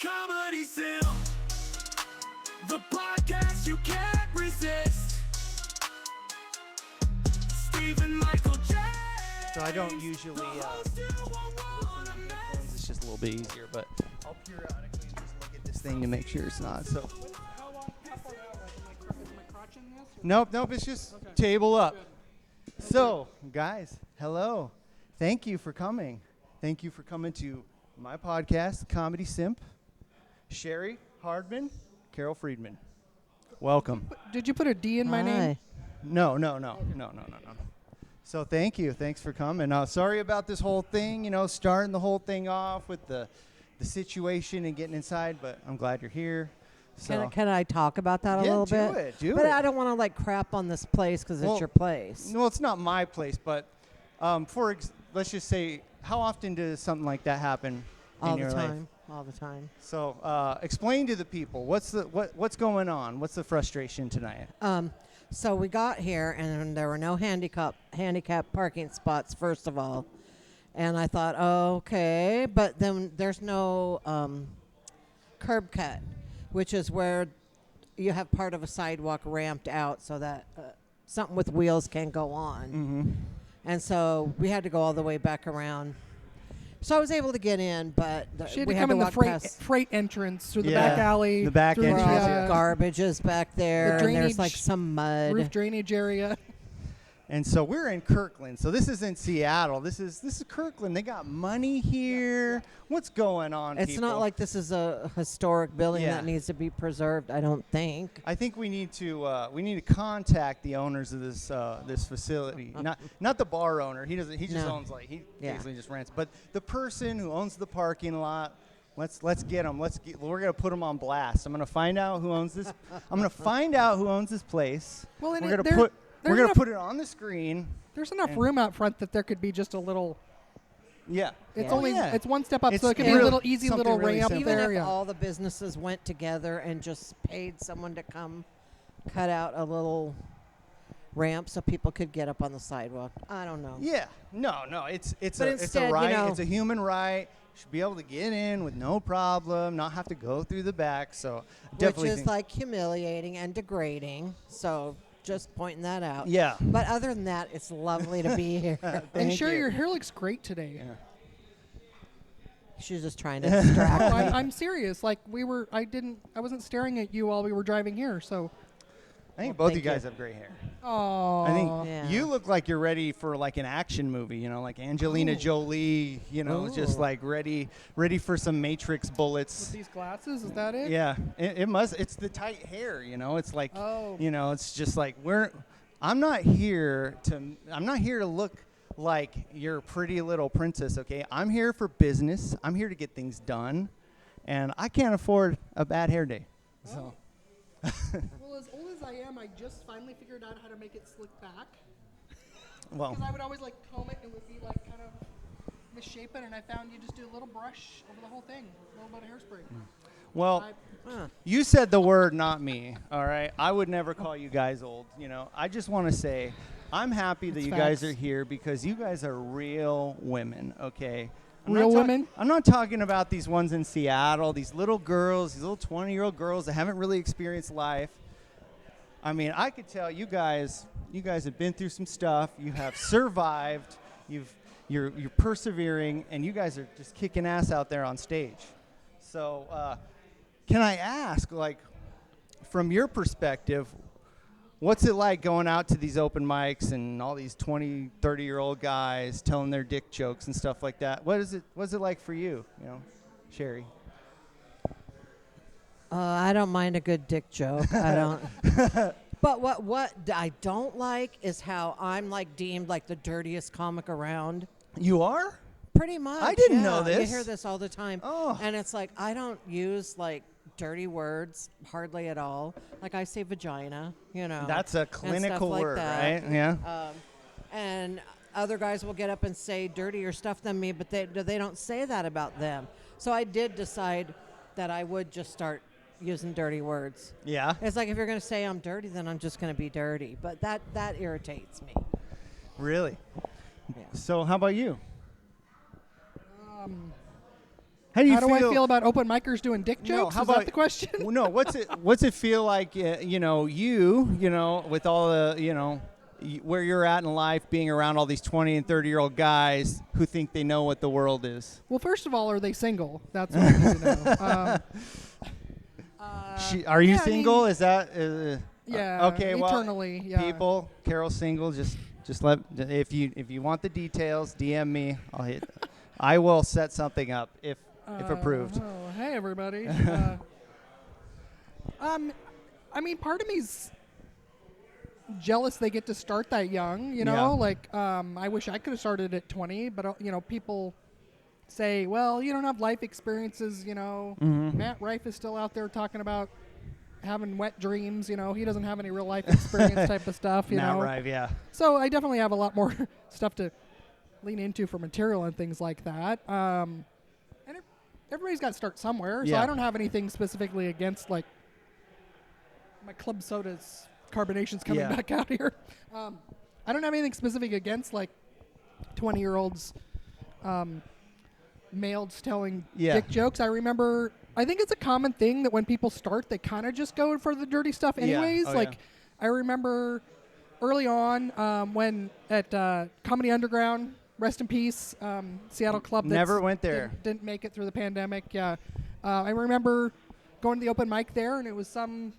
Comedy Simp, the podcast you can't resist. Stephen Michael James. So I don't usually listen on headphones. It's just a little bit easier, but I'll periodically just look at this thing to make sure it's not. So How far out? Is my crotch in this? nope, it's just table up. So guys, hello. Thank you for coming. Thank you for coming to my podcast, Comedy Simp. Cheri Hardman Carole Freeman. Welcome. Did you put a D in my name? No. So thank you. Thanks for coming. Sorry about this whole thing, starting the whole thing off with the situation and getting inside, but I'm glad you're here. So Can I talk about that a little bit? Do but it. I don't want to crap on this place because Well, it's your place. Well, it's not my place, but let's just say, how often does something like that happen in your life? All the time. So explain to the people what's going on. What's the frustration tonight? So we got here and there were no handicap parking spots, first of all. And I thought, okay, but then there's no curb cut, which is where you have part of a sidewalk ramped out so that something with wheels can go on. Mm-hmm. And so we had to go all the way back around. So I was able to get in, but She had we to had come to in the walk freight, past. freight entrance through the Yeah, back alley. the back through entrance, yeah. Garbage is back there, and there's drainage- some mud. Roof drainage area. And so we're in Kirkland. So this isn't Seattle. This is Kirkland. They got money here. What's going on, It's people? not like this is a historic building Yeah. that needs to be preserved, I don't think. I think we need to contact the owners of this facility. Not the bar owner. He doesn't. He just No. owns he Yeah. basically just rents. But the person who owns the parking lot. Let's get them. We're gonna put them on blast. I'm gonna find out who owns this. I'm gonna find out who owns this place. Well, and we're it- gonna there- we're there's gonna enough- put it on the screen. There's enough And- room out front that there could be just a little. Yeah. It's Yeah. only Yeah. it's one step up, It's so it could be a real- little easy something little really ramp simple. Even there. if Yeah. all the businesses went together and just paid someone to come cut out a little ramp so people could get up on the sidewalk. I don't know. Yeah. No. It's But a instead, right. It's a human right. Should be able to get in with no problem, not have to go through the back. So definitely Which is humiliating and degrading. So just pointing that out. Yeah. But other than that, it's lovely to be here. And Thank sure, you. your hair looks great today. Yeah. She's just trying to distract No, me. I'm serious. I wasn't staring at you while we were driving here. So, I think Well, both you thank you. guys have gray hair. oh, I think Yeah. you look like you're ready for an action movie, like Angelina Ooh. Jolie, just Ooh. ready for some Matrix with bullets. these glasses, is that it? Yeah, it must. It's the tight hair, It's like, Oh. it's just like I'm not here to look like your pretty little princess, okay? I'm here for business. I'm here to get things done, and I can't afford a bad hair day. So. Well, as old as I am, I just finally figured out how to make it slick back. Well, Because I would always comb it and it would be kind of misshapen, and I found you just do a little brush over the whole thing, a little bit of hairspray. well. Huh. You said the word, not me, all right? I would never call you guys old, I just want to say I'm happy that That's you guys facts. are here because you guys are real women, okay? Real women? I'm not talking about these ones in Seattle, these little girls, these little 20-year-old girls that haven't really experienced life. I mean, I could tell you guys have been through some stuff. You have survived. You're persevering, and you guys are just kicking ass out there on stage. So, can I ask, from your perspective, what's it like going out to these open mics and all these 20, 30-year-old guys telling their dick jokes and stuff like that? What's it like for you, Cheri? I don't mind a good dick joke. I don't. But what I don't like is how I'm deemed the dirtiest comic around. You are? Pretty much. I didn't know yeah. this. You hear this all the time. Oh. And it's I don't use dirty words hardly at all. I say vagina, That's a and stuff clinical like word, that. right? Yeah. And other guys will get up and say dirtier stuff than me, but they don't say that about them. So I did decide that I would just start using dirty words. Yeah. It's if you're going to say I'm dirty, then I'm just going to be dirty. But that irritates me. Really? Yeah. So how about you? How do you How do feel? I feel about open micers doing dick No, jokes? how Is about that the question? Well, no, what's it feel like? With all the where you're at in life, being around all these 20 and 30-year-old guys who think they know what the world is. Well, first of all, are they single? That's what I need to know. Are you yeah, I single? mean- Is that? Yeah. Okay. Well, Eternally. Yeah. people, Carole's single. Just let if you want the details, DM me. I will set something up if approved. Oh, hey everybody. I mean, part of me's jealous they get to start that young. You know, Yeah. like I wish I could have started at 20, but people say, well, you don't have life experiences. Matt Rife is still out there talking about having wet dreams. He doesn't have any real life experience type of stuff. Not right. Yeah. So I definitely have a lot more stuff to lean into for material and things like that. And everybody's got to start somewhere. So Yeah. I don't have anything specifically against like my club soda's carbonation's coming Yeah. back out here. I don't have anything specific against like 20-year-olds males telling Yeah. dick jokes. I think it's a common thing that when people start, they kind of just go for the dirty stuff anyways. Oh, like yeah. I remember early on when at Comedy Underground, rest in peace, Seattle club. Never went there. Didn't make it through the pandemic. Yeah, I remember going to the open mic there, and it was some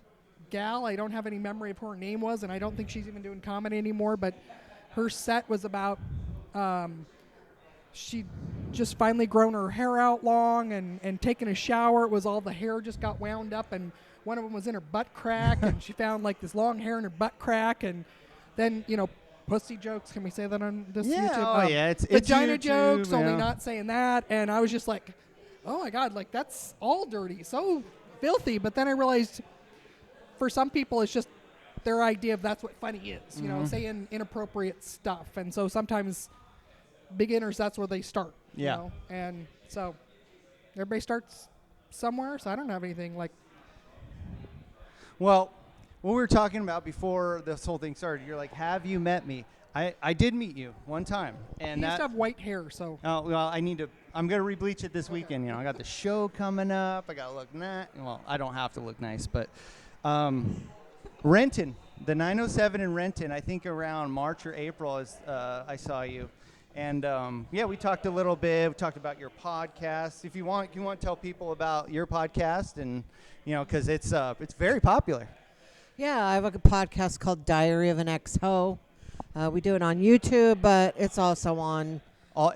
gal. I don't have any memory of who her name was, and I don't think she's even doing comedy anymore. But her set was about she'd just finally grown her hair out long and taken a shower. It was all the hair just got wound up, and one of them was in her butt crack, and she found like this long hair in her butt crack, and then pussy jokes. Can we say that on this Yeah. YouTube? Oh yeah. It's Vagina YouTube, jokes, only yeah. not saying that. And I was just like, oh my God, like that's all dirty, so filthy. But then I realized for some people it's just their idea of that's what funny is, saying inappropriate stuff. And so sometimes beginners, that's where they start. Yeah. And so everybody starts somewhere. So I don't have anything like. Well, what we were talking about before this whole thing started, you're like, have you met me? I did meet you one time. And He used to have white hair, so. Oh, well, I'm going to rebleach it this weekend. I got the show coming up. I got to look nice. Well, I don't have to look nice, but Renton, the 907 in Renton, I think around March or April I saw you. And, we talked a little bit. We talked about your podcast. If you want to tell people about your podcast and, because it's very popular. Yeah, I have a podcast called Diary of an Ex-Ho. We do it on YouTube, but it's also on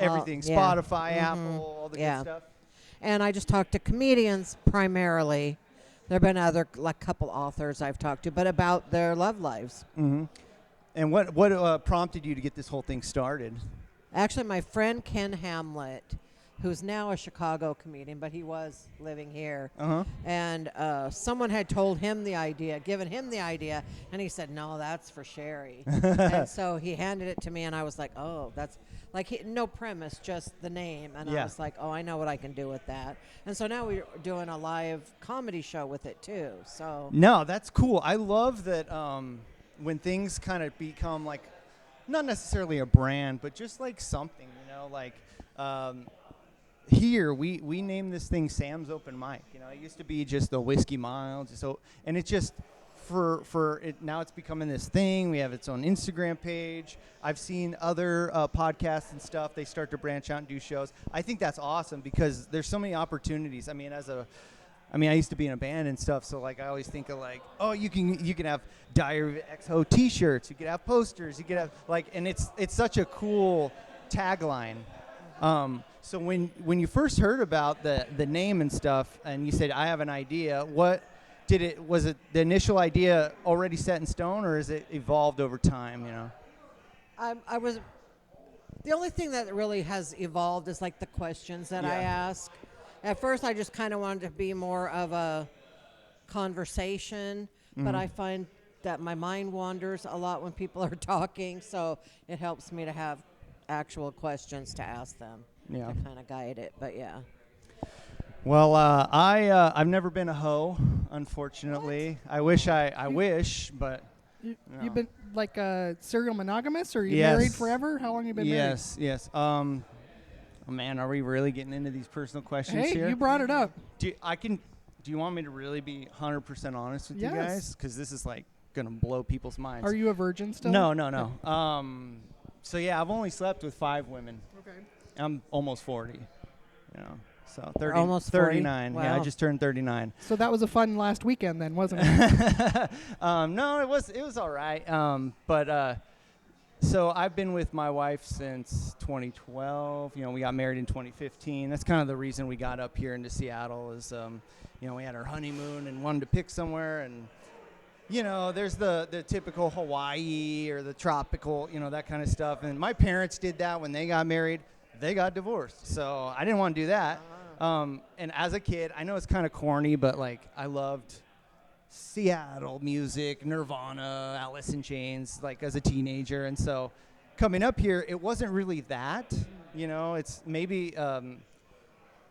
Everything, yeah. Spotify, Apple, all the Yeah. good stuff. And I just talk to comedians primarily. There have been other couple authors I've talked to, but about their love lives. Mm-hmm. And what prompted you to get this whole thing started? Actually, my friend Ken Hamlet, who's now a Chicago comedian, but he was living here. Uh-huh. And someone had told him the idea, given him the idea, and he said, no, that's for Cheri. And so he handed it to me, and I was like, oh, that's like no premise, just the name. And Yeah. I was like, oh, I know what I can do with that. And so now we're doing a live comedy show with it, too. So No, that's cool. I love that when things kind of become like, not necessarily a brand, but just like something, here we named this thing Sam's Open Mic. It used to be just the Whiskey Mile, and it just for it now it's becoming this thing. We have its own Instagram page. I've seen other podcasts and stuff. They start to branch out and do shows. I think that's awesome because there's so many opportunities. I used to be in a band and stuff, so I always think of you can have Diary of Ex-Ho T-shirts, you could have posters, you could have and it's such a cool tagline. So when you first heard about the name and stuff, and you said I have an idea, was it the initial idea already set in stone, or has it evolved over time? I was the only thing that really has evolved is the questions that I ask. At first, I just kind of wanted to be more of a conversation, but I find that my mind wanders a lot when people are talking, so it helps me to have actual questions to ask them to kind of guide it. But yeah. Well, I've never been a hoe, unfortunately. I wish, but You've been like a serial monogamous, or you Yes. married forever? How long have you been married? yes. Oh, man, are we really getting into these personal questions Hey, here? you brought it up. Do you want me to really be 100% honest with you Yes. guys? Because this is like gonna blow people's minds. Are you a virgin still? No. So yeah, I've only slept with 5 women. Okay. I'm almost 40. You know, so You're 30, almost 40? 39. Yeah, I Wow. just turned 39. So that was a fun last weekend then, wasn't it? No, it was all right. So I've been with my wife since 2012. You know, we got married in 2015. That's kind of the reason we got up here into Seattle is, you know, we had our honeymoon and wanted to pick somewhere. And, you know, there's the typical Hawaii or the tropical, you know, that kind of stuff. And my parents did that when they got married. They got divorced. So I didn't want to do that. And as a kid, I know it's kind of corny, but, like, I loved Seattle music, Nirvana, Alice in Chains, like as a teenager. And so coming up here, it wasn't really that, you know, it's maybe,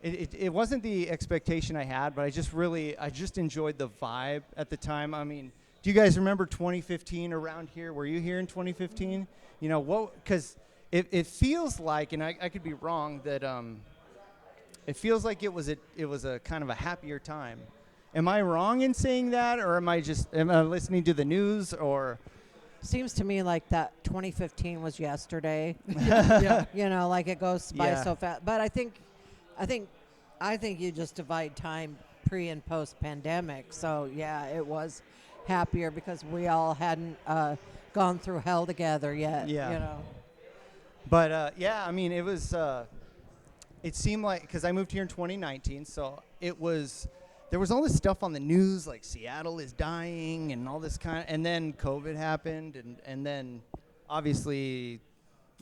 it wasn't the expectation I had, but I just enjoyed the vibe at the time. I mean, do you guys remember 2015 around here? Were you here in 2015? You know, because it feels like, and I could be wrong, that it feels like it was a kind of a happier time. Am I wrong in saying that, or am I listening to the news, or? Seems to me like that 2015 was yesterday. Yeah. You know, like it goes by Yeah. so fast. But I think you just divide time pre and post pandemic. So yeah, it was happier because we all hadn't gone through hell together yet. Yeah. You know. But yeah, I mean, it was. It seemed like, because I moved here in 2019, so there was all this stuff on the news, like Seattle is dying and all this and then COVID happened, and then obviously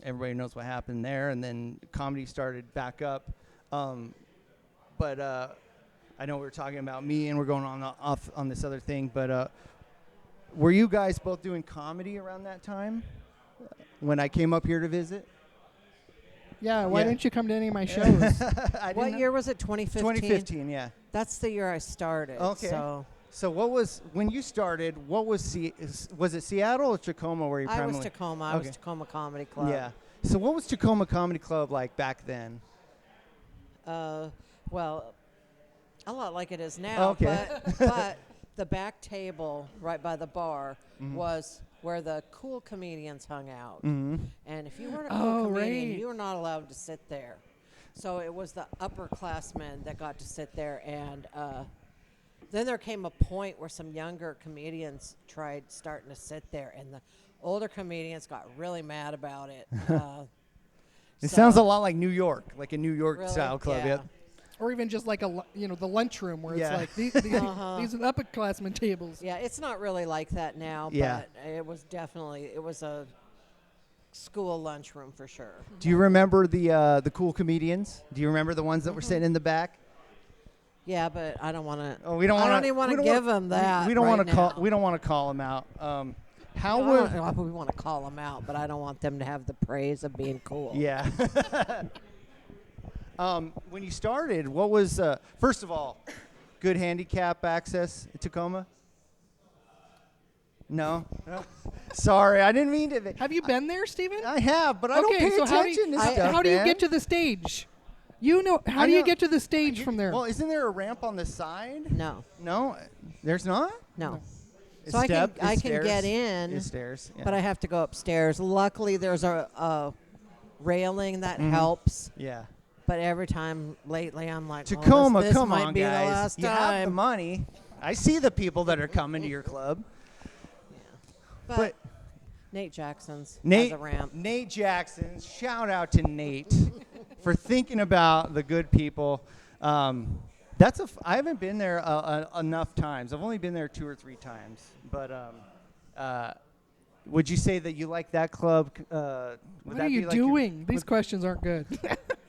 everybody knows what happened there, and then comedy started back up. But I know we were talking about me, and we're going off on this other thing, but were you guys both doing comedy around that time when I came up here to visit? Yeah, why Yeah. didn't you come to any of my shows? I What didn't know. year was it? 2015. 2015, yeah. That's the year I started. Okay. So So when you started, was it Seattle or Tacoma where you I primarily? was Tacoma. I was Okay. Tacoma Comedy Club. Yeah. So what was Tacoma Comedy Club like back then? Well, a lot like it is now. Okay. But the back table right by the bar Mhm. was where the cool comedians hung out. Mm-hmm. And if you weren't a cool Oh, comedian, right. you were not allowed to sit there. So it was the upperclassmen that got to sit there. And then there came a point where some younger comedians tried starting to sit there. And the older comedians got really mad about it. It sounds a lot like New York, like a New York Really? style club. Yeah. Yep. Or even just like the lunchroom where Yeah. it's like these Uh-huh. these are the upperclassmen tables. Yeah, it's not really like that now, Yeah. but it was a school lunchroom for sure. Do you remember the cool comedians? Do you remember the ones that were Mm-hmm. sitting in the back? Yeah, but I don't want to. Oh, we don't I want don't even want to give them that. We don't right want to call. now. We don't want to call them out. How I were? don't know, we want to call them out, but I don't want them to have the praise of being cool. Yeah. When you started, what was first of all, good handicap access at Tacoma? No. Sorry, I didn't mean to. Have you been there, Stephen? I have, but I don't pay so attention to stuff. how do you man. get to the stage? You know, how I do you know- get to the stage from there? Well, isn't there a ramp on the side? No, No, there's not. no. It's So I can- step- I it's can stairs. get in, It's stairs. Yeah. But I have to go upstairs. Luckily, there's a railing that Mhm. helps. Yeah. But every time lately, I'm like, Tacoma, this come might on, be guys. the last You have the time. money. I see the people that are coming to your club. But Nate Jackson's Nate, has a ramp. Nate Jackson, shout out to Nate for thinking about the good people. I haven't been there enough times. I've only been there 2 or 3 times. But would you say that you like that club? what are you doing? These questions aren't good.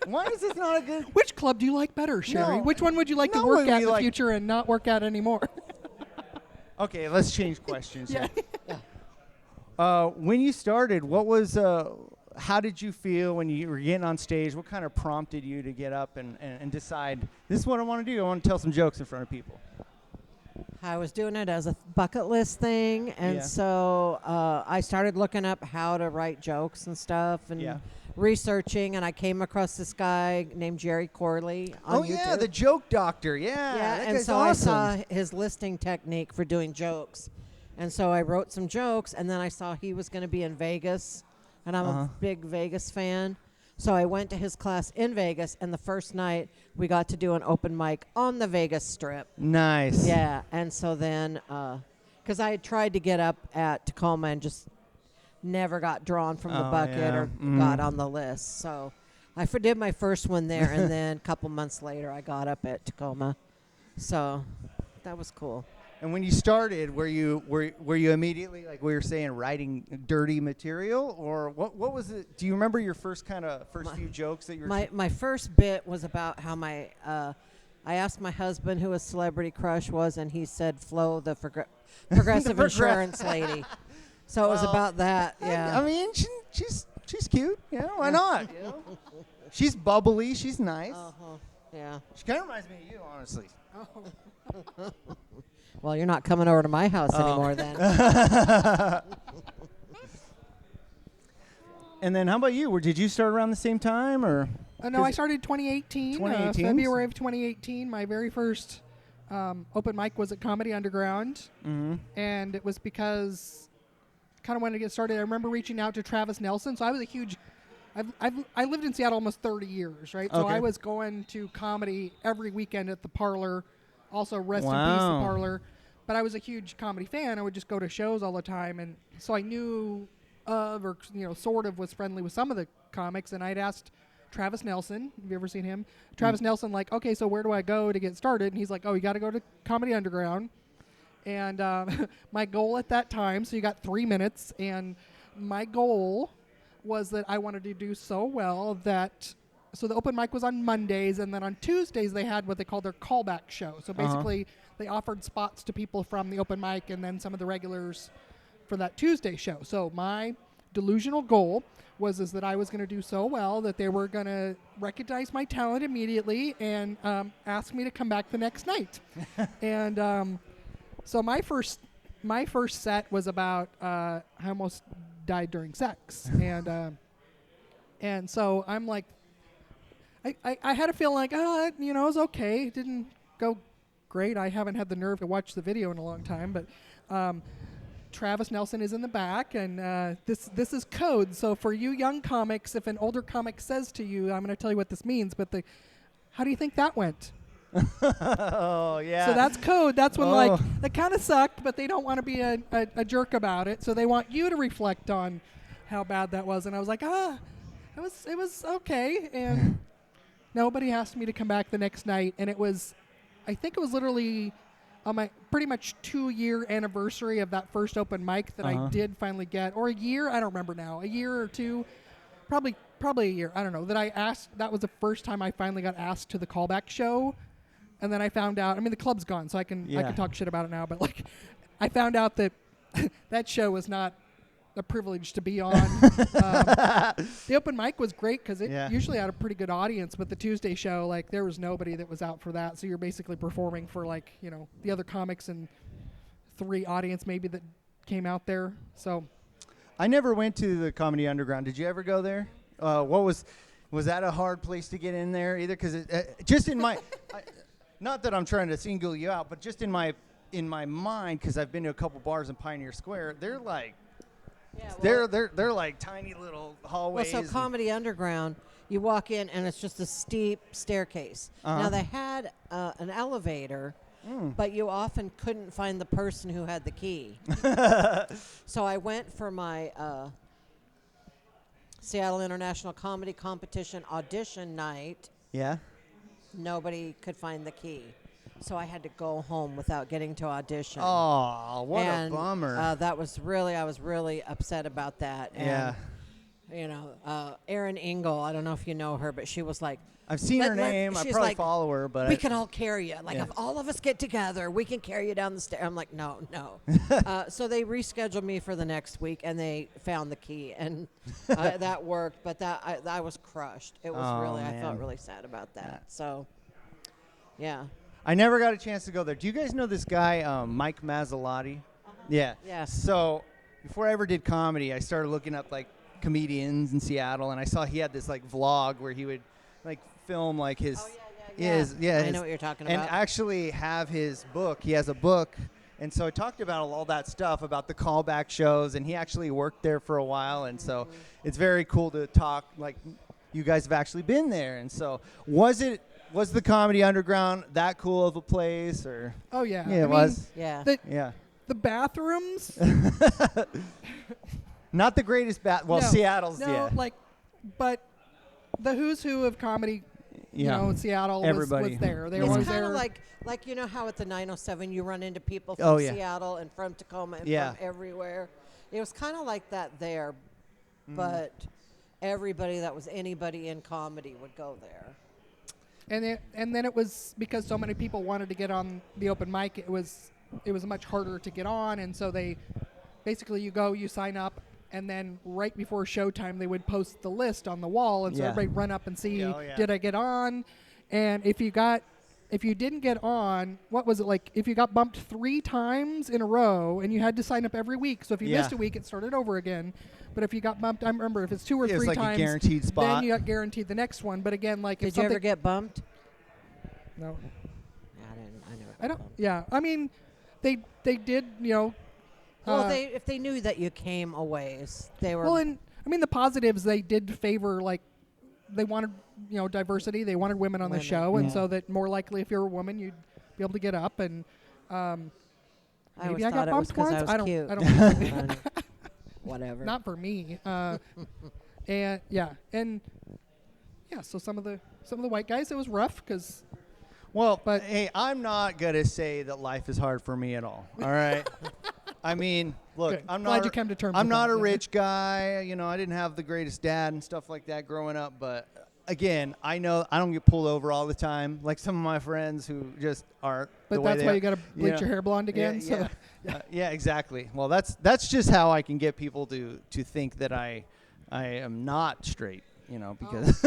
Why is this not a good? Which club do you like better, Cheri? No. Which one would you like to No, work would at we in the like- future and not work at anymore? Okay, let's change questions. Yeah. When you started, what was? How did you feel when you were getting on stage? What kind of prompted you to get up and decide this is what I want to do? I want to tell some jokes in front of people. I was doing it as a bucket list thing, and Yeah. so I started looking up how to write jokes and stuff, and Yeah. researching, and I came across this guy named Cheri Hardman on YouTube. Yeah, the joke doctor. Yeah, Yeah, that and guy's so awesome. I saw his listing technique for doing jokes. And so I wrote some jokes, and then I saw he was going to be in Vegas, and I'm a big Vegas fan. So I went to his class in Vegas, and the first night we got to do an open mic on the Vegas Strip. Nice. Yeah, and so then, because I had tried to get up at Tacoma and just never got drawn from the bucket or got on the list. So I did my first one there, and then a couple months later I got up at Tacoma. So that was cool. And when you started, were you immediately, like we were saying, writing dirty material, or what was it? Do you remember your first few jokes that you were? My first bit was about how I asked my husband who his celebrity crush was, and he said Flo, the progressive insurance lady. So it was about that. Yeah. I mean, she's cute. Yeah, why not? You know? She's bubbly. She's nice. Yeah. She kind of reminds me of you, honestly. Well, you're not coming over to my house anymore then. And then how about you? Did you start around the same time, or? No, I started 2018. 2018? February of 2018. My very first open mic was at Comedy Underground, and it was because I kind of wanted to get started. I remember reaching out to Travis Nelson. So I was a huge. I lived in Seattle almost 30 years, right? So Okay. I was going to comedy every weekend at the Parlor. Also, rest in peace, the Wow. Parlor. But I was a huge comedy fan. I would just go to shows all the time, and so I knew of, or sort of was friendly with some of the comics. And I'd asked Travis Nelson, have you ever seen him? Travis Nelson, like, okay, so where do I go to get started? And he's like, oh, you got to go to Comedy Underground. And my goal at that time, so you got 3 minutes, and my goal was that I wanted to do so well that, so the open mic was on Mondays, and then on Tuesdays they had what they called their callback show. So basically they offered spots to people from the open mic and then some of the regulars for that Tuesday show. So my delusional goal was that I was going to do so well that they were going to recognize my talent immediately and ask me to come back the next night. And so my first set was about I almost died during sex, and so I'm like, I had a feeling like, it was okay. It didn't go great. I haven't had the nerve to watch the video in a long time, but Travis Nelson is in the back, and this is code. So for you young comics, if an older comic says to you, I'm going to tell you what this means, but how do you think that went? Oh, yeah. So that's code. That's when, like, that kind of sucked, but they don't want to be a jerk about it. So they want you to reflect on how bad that was. And I was like, it was okay. And nobody asked me to come back the next night. And I think it was literally on my pretty much 2-year anniversary of that first open mic that I did finally get, or a year, I don't remember now, a year or two, probably a year, I don't know, that was the first time I finally got asked to the callback show. And then I found out, I mean, the club's gone, so I can talk shit about it now, but like, I found out that that show was not a privilege to be on. The open mic was great because it usually had a pretty good audience, but the Tuesday show, like, there was nobody that was out for that, so you're basically performing for, like, the other comics and 3 audience maybe that came out there. So I never went to the Comedy Underground. Did you ever go there? Was that a hard place to get in there either? Because just in my... Not that I'm trying to single you out, but just in my mind, because I've been to a couple bars in Pioneer Square, they're like, they're like tiny little hallways. Well, so Comedy Underground, you walk in and it's just a steep staircase. Now they had an elevator, but you often couldn't find the person who had the key. So I went for my Seattle International Comedy Competition audition night. Yeah. Nobody could find the key. So I had to go home without getting to audition. Oh, what a bummer. I was really upset about that. And, Erin Engel, I don't know if you know her, but she was like, I've seen her name. I probably follow her, but we can all carry you. Like, if all of us get together, we can carry you down the stairs. I'm like, no. So they rescheduled me for the next week, and they found the key, and that worked. But I was crushed. It was I felt really sad about that. Yeah. So, yeah. I never got a chance to go there. Do you guys know this guy, Mike Mazzotti? Yeah. Yes. So before I ever did comedy, I started looking up, like, comedians in Seattle, and I saw he had this like vlog where he would like film like his I know what you're talking and about. actually have his book. He has a book, and so I talked about all that stuff about the callback shows, and he actually worked there for a while, and so it's very cool to talk like you guys have actually been there. And so was the Comedy Underground that cool of a place, or Oh yeah. yeah, I it mean, was. Yeah. The bathrooms. Not the greatest well, no, Seattle's no, like, but the who's who of comedy, you Yeah. know, in Seattle was Everybody. there. They Yeah. was It's kind there. of like you know how at the 907 you run into people from Oh, yeah. Seattle and from Tacoma and Yeah. from everywhere. It was kind of like that there, but everybody that was anybody in comedy would go there. And then it was because so many people wanted to get on the open mic. It was much harder to get on, and so they basically you sign up, and then right before showtime they would post the list on the wall, and so Yeah. everybody run up and see Yeah. did I get on, and if you didn't get on, what was it like? If you got bumped 3 times in a row, and you had to sign up every week, so if you Yeah. missed a week, it started over again. But if you got bumped, I remember if it's 2 or It was 3 like a times, guaranteed spot. then you got guaranteed the next one. But again, like if Did you ever something- get bumped? no. Yeah, I didn't. I never. I got don't. bumped. Yeah, I mean, they did. You know. Well, if they knew that you came a ways, they were. Well, and I mean the positives, they did favor, like they wanted diversity. They wanted women on the Women, show, and yeah. so that more likely if you're a woman you'd be able to get up. And I always maybe I thought got it was bumped 'cause once. I was I don't. cute. I don't. Whatever. Not for me. And yeah, so some of the white guys, it was rough because Well, But- hey, I'm not gonna say that life is hard for me at all. All right. I mean, look, Good. I'm Glad not. you came to terms I'm with not that, a yeah. rich guy. You know, I didn't have the greatest dad and stuff like that growing up. But again, I know I don't get pulled over all the time, like some of my friends who just aren't. but the way that's they why are. you got to bleach Yeah. your hair blonde again. Yeah, So yeah, exactly. Well, that's just how I can get people to think that I am not straight. You know, because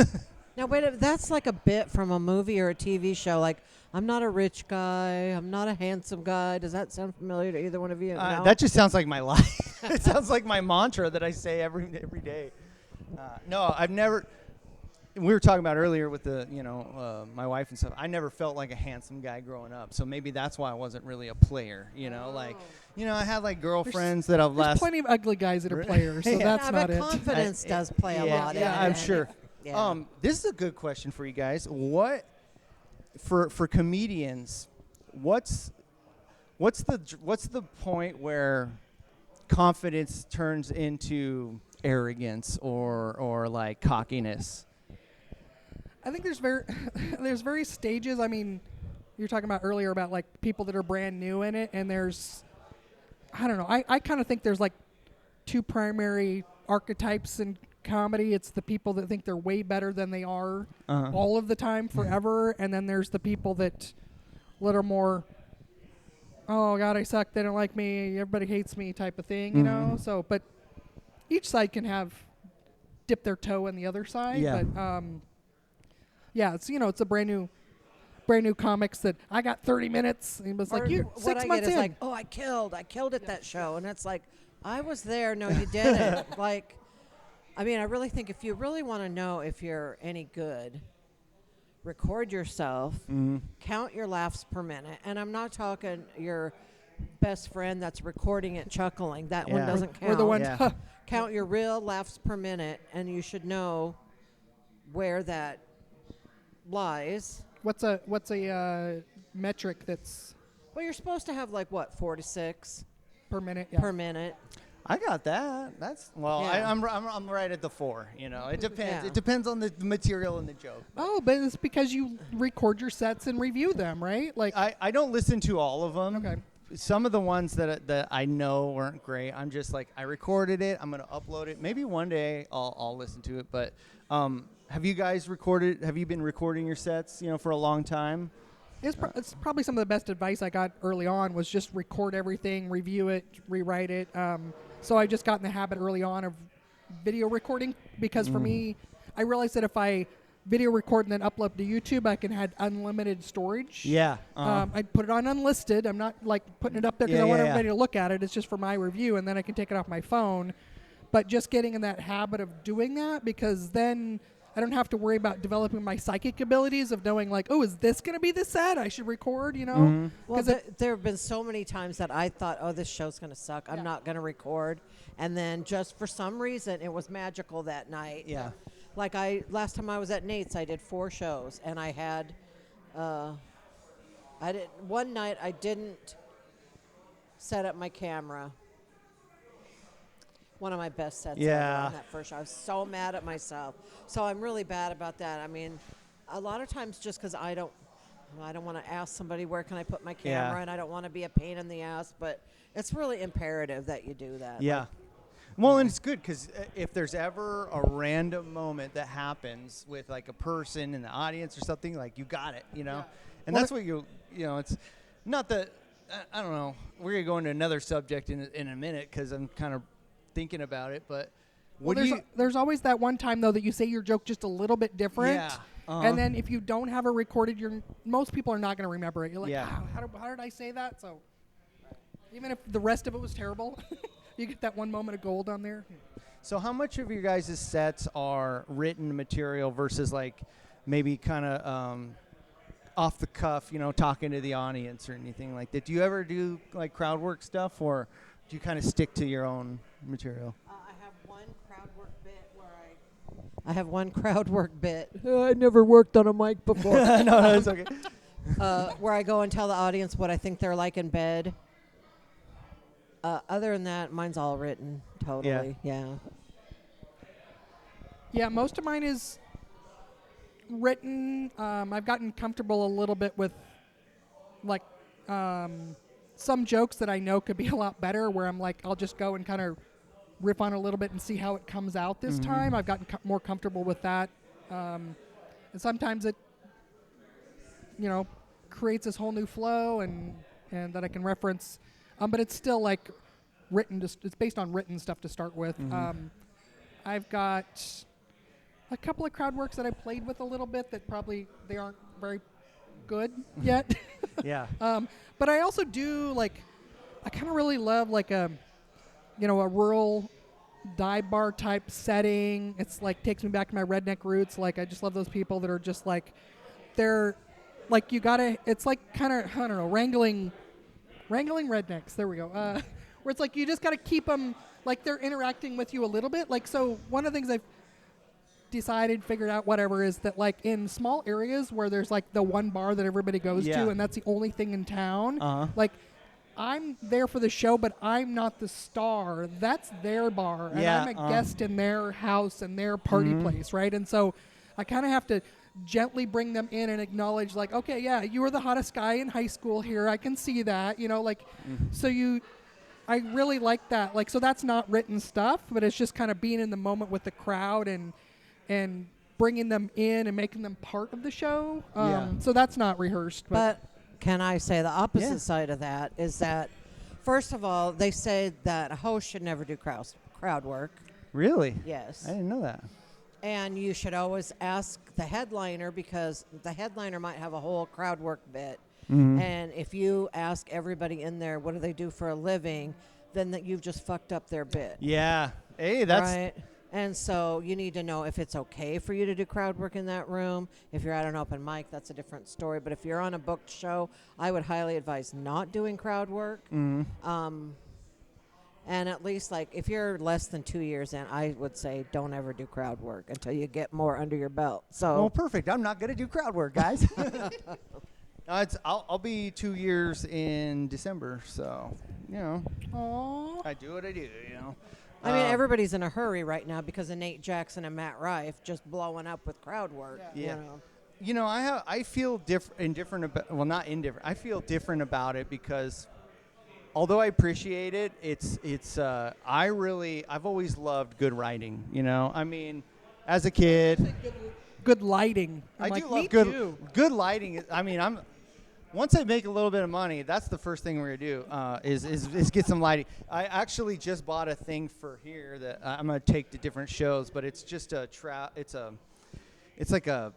Now, wait, that's like a bit from a movie or a TV show. Like, I'm not a rich guy. I'm not a handsome guy. Does that sound familiar to either one of you? No? that just sounds like my life. It sounds like my mantra that I say every day. No, I've never. We were talking about earlier with the, my wife and stuff. I never felt like a handsome guy growing up, so maybe that's why I wasn't really a player. I had like girlfriends that I've there's last. plenty of ugly guys that are players, so Yeah. that's Yeah, not but it. confidence does play a lot. in Yeah, it, I'm and sure. Yeah. This is a good question for you guys. What for comedians? What's the point where confidence turns into arrogance or like cockiness? I think there's various stages. I mean, you're talking about earlier about like people that are brand new in it, and I don't know. I kind of think there's like 2 primary archetypes in comedy. It's the people that think they're way better than they are Uh-huh. all of the time forever, and then there's the people that little more, oh God, I suck, they don't like me, everybody hates me type of thing, you know. So, but each side can dip their toe in the other side. Yeah. But yeah, it's a brand new comics that I got 30 minutes, and it was like Or you what 6 I months get is in. like, oh, I killed at that show, and it's like, I was there. No, you didn't. Like, I mean, I really think if you really want to know if you're any good, record yourself, count your laughs per minute, and I'm not talking your best friend that's recording it chuckling. That one Yeah. doesn't count. Or the ones, Yeah. Count your real laughs per minute, and you should know where that lies. what's a metric that's Well, you're supposed to have like what, 4 to 6 per minute? Yeah. per minute. I got that. That's Yeah. I'm right at the 4. It depends. Yeah. It depends on the material and the joke. Oh, but it's because you record your sets and review them, right? Like, I don't listen to all of them. Okay. Some of the ones that I know weren't great, I'm just like, I recorded it. I'm gonna upload it. Maybe one day I'll listen to it. But have you guys recorded? Have you been recording your sets? For a long time? it's probably some of the best advice I got early on was just record everything, review it, rewrite it. So I just got in the habit early on of video recording because for me, I realized that if I video record and then upload to YouTube, I can have unlimited storage. Yeah. I put it on unlisted. I'm not like putting it up there because Yeah, I want yeah, everybody to look at it. It's just for my review, and then I can take it off my phone. but just getting in that habit of doing that, because then I don't have to worry about developing my psychic abilities of knowing like, oh, is this going to be the set I should record, you know? Well, there have been so many times that I thought, oh, this show's going to suck. I'm not going to record. And then just for some reason, it was magical that night. Yeah. Like last time I was at Nate's, I did 4 shows, and I had, one night I didn't set up my camera. One of my best sets ever on that first show. I was so mad at myself. So I'm really bad about that. I mean, a lot of times just because I don't want to ask somebody where can I put my camera, and I don't want to be a pain in the ass, but it's really imperative that you do that. Yeah. Like, Well, and it's good because if there's ever a random moment that happens with like a person in the audience or something, like you got it, you know? And that's what you know, it's not that, I don't know, we're going to go into another subject in a minute because I'm kind of thinking about it, but there's always that one time though that you say your joke just a little bit different, and then if you don't have it recorded, most people are not going to remember it. You're like, how did I say that? So even if the rest of it was terrible, you get that one moment of gold on there. So how much of your guys' sets are written material versus like maybe kind of off the cuff, you know, talking to the audience or anything like that? Do you ever do like crowd work stuff, or do you kind of stick to your own material? I have one crowd work bit. I never worked on a mic before. No, it's okay. Where I go and tell the audience what I think they're like in bed. Other than that, mine's all written. Totally. Yeah, most of mine is written. I've gotten comfortable a little bit with like some jokes that I know could be a lot better, where I'm like, I'll just go and kind of riff on it a little bit and see how it comes out this time. I've gotten more comfortable with that. And sometimes it, you know, creates this whole new flow and that I can reference. But it's still like written, it's based on written stuff to start with. I've got a couple of crowd works that I played with a little bit that probably they aren't very good yet. But I also do like, I kind of really love like a rural dive bar type setting. It's like takes me back to my redneck roots. Like I just love those people that are just like, they're like, it's like kind of, I don't know, wrangling rednecks. There we go. Where it's like you just got to keep them like they're interacting with you a little bit. Like, so one of the things I've figured out, whatever, is that like in small areas where there's like the one bar that everybody goes to and that's the only thing in town, like I'm there for the show, but I'm not the star. That's their bar, and I'm a guest in their house and their party place, right? And so I kind of have to gently bring them in and acknowledge, like, okay, yeah, you were the hottest guy in high school here. I can see that, you know, like, so I really like that. Like, so that's not written stuff, but it's just kind of being in the moment with the crowd and bringing them in and making them part of the show. So that's not rehearsed. But can I say the opposite side of that is that, first of all, they say that a host should never do crowd work. Really? Yes. I didn't know that. And you should always ask the headliner, because the headliner might have a whole crowd work bit. And if you ask everybody in there, what do they do for a living, then that you've just fucked up their bit. Yeah. Hey, that's... Right? And so you need to know if it's okay for you to do crowd work in that room. If you're at an open mic, that's a different story. But if you're on a booked show, I would highly advise not doing crowd work. And at least, like, if you're less than 2 years in, I would say don't ever do crowd work until you get more under your belt. So, well, perfect. I'm not going to do crowd work, guys. I'll be 2 years in December, so, you know. Aww. I do what I do, you know. I mean, everybody's in a hurry right now because of Nate Jackson and Matt Rife just blowing up with crowd work. Yeah. You know. You know, I feel indifferent about, well, not indifferent. I feel different about it because although I appreciate it, I've always loved good writing, you know. I mean, as a kid, good lighting. I do love good lighting. I mean, once I make a little bit of money, that's the first thing we're gonna do is get some lighting. I actually just bought a thing for here that I'm gonna take to different shows, but it's just it's like a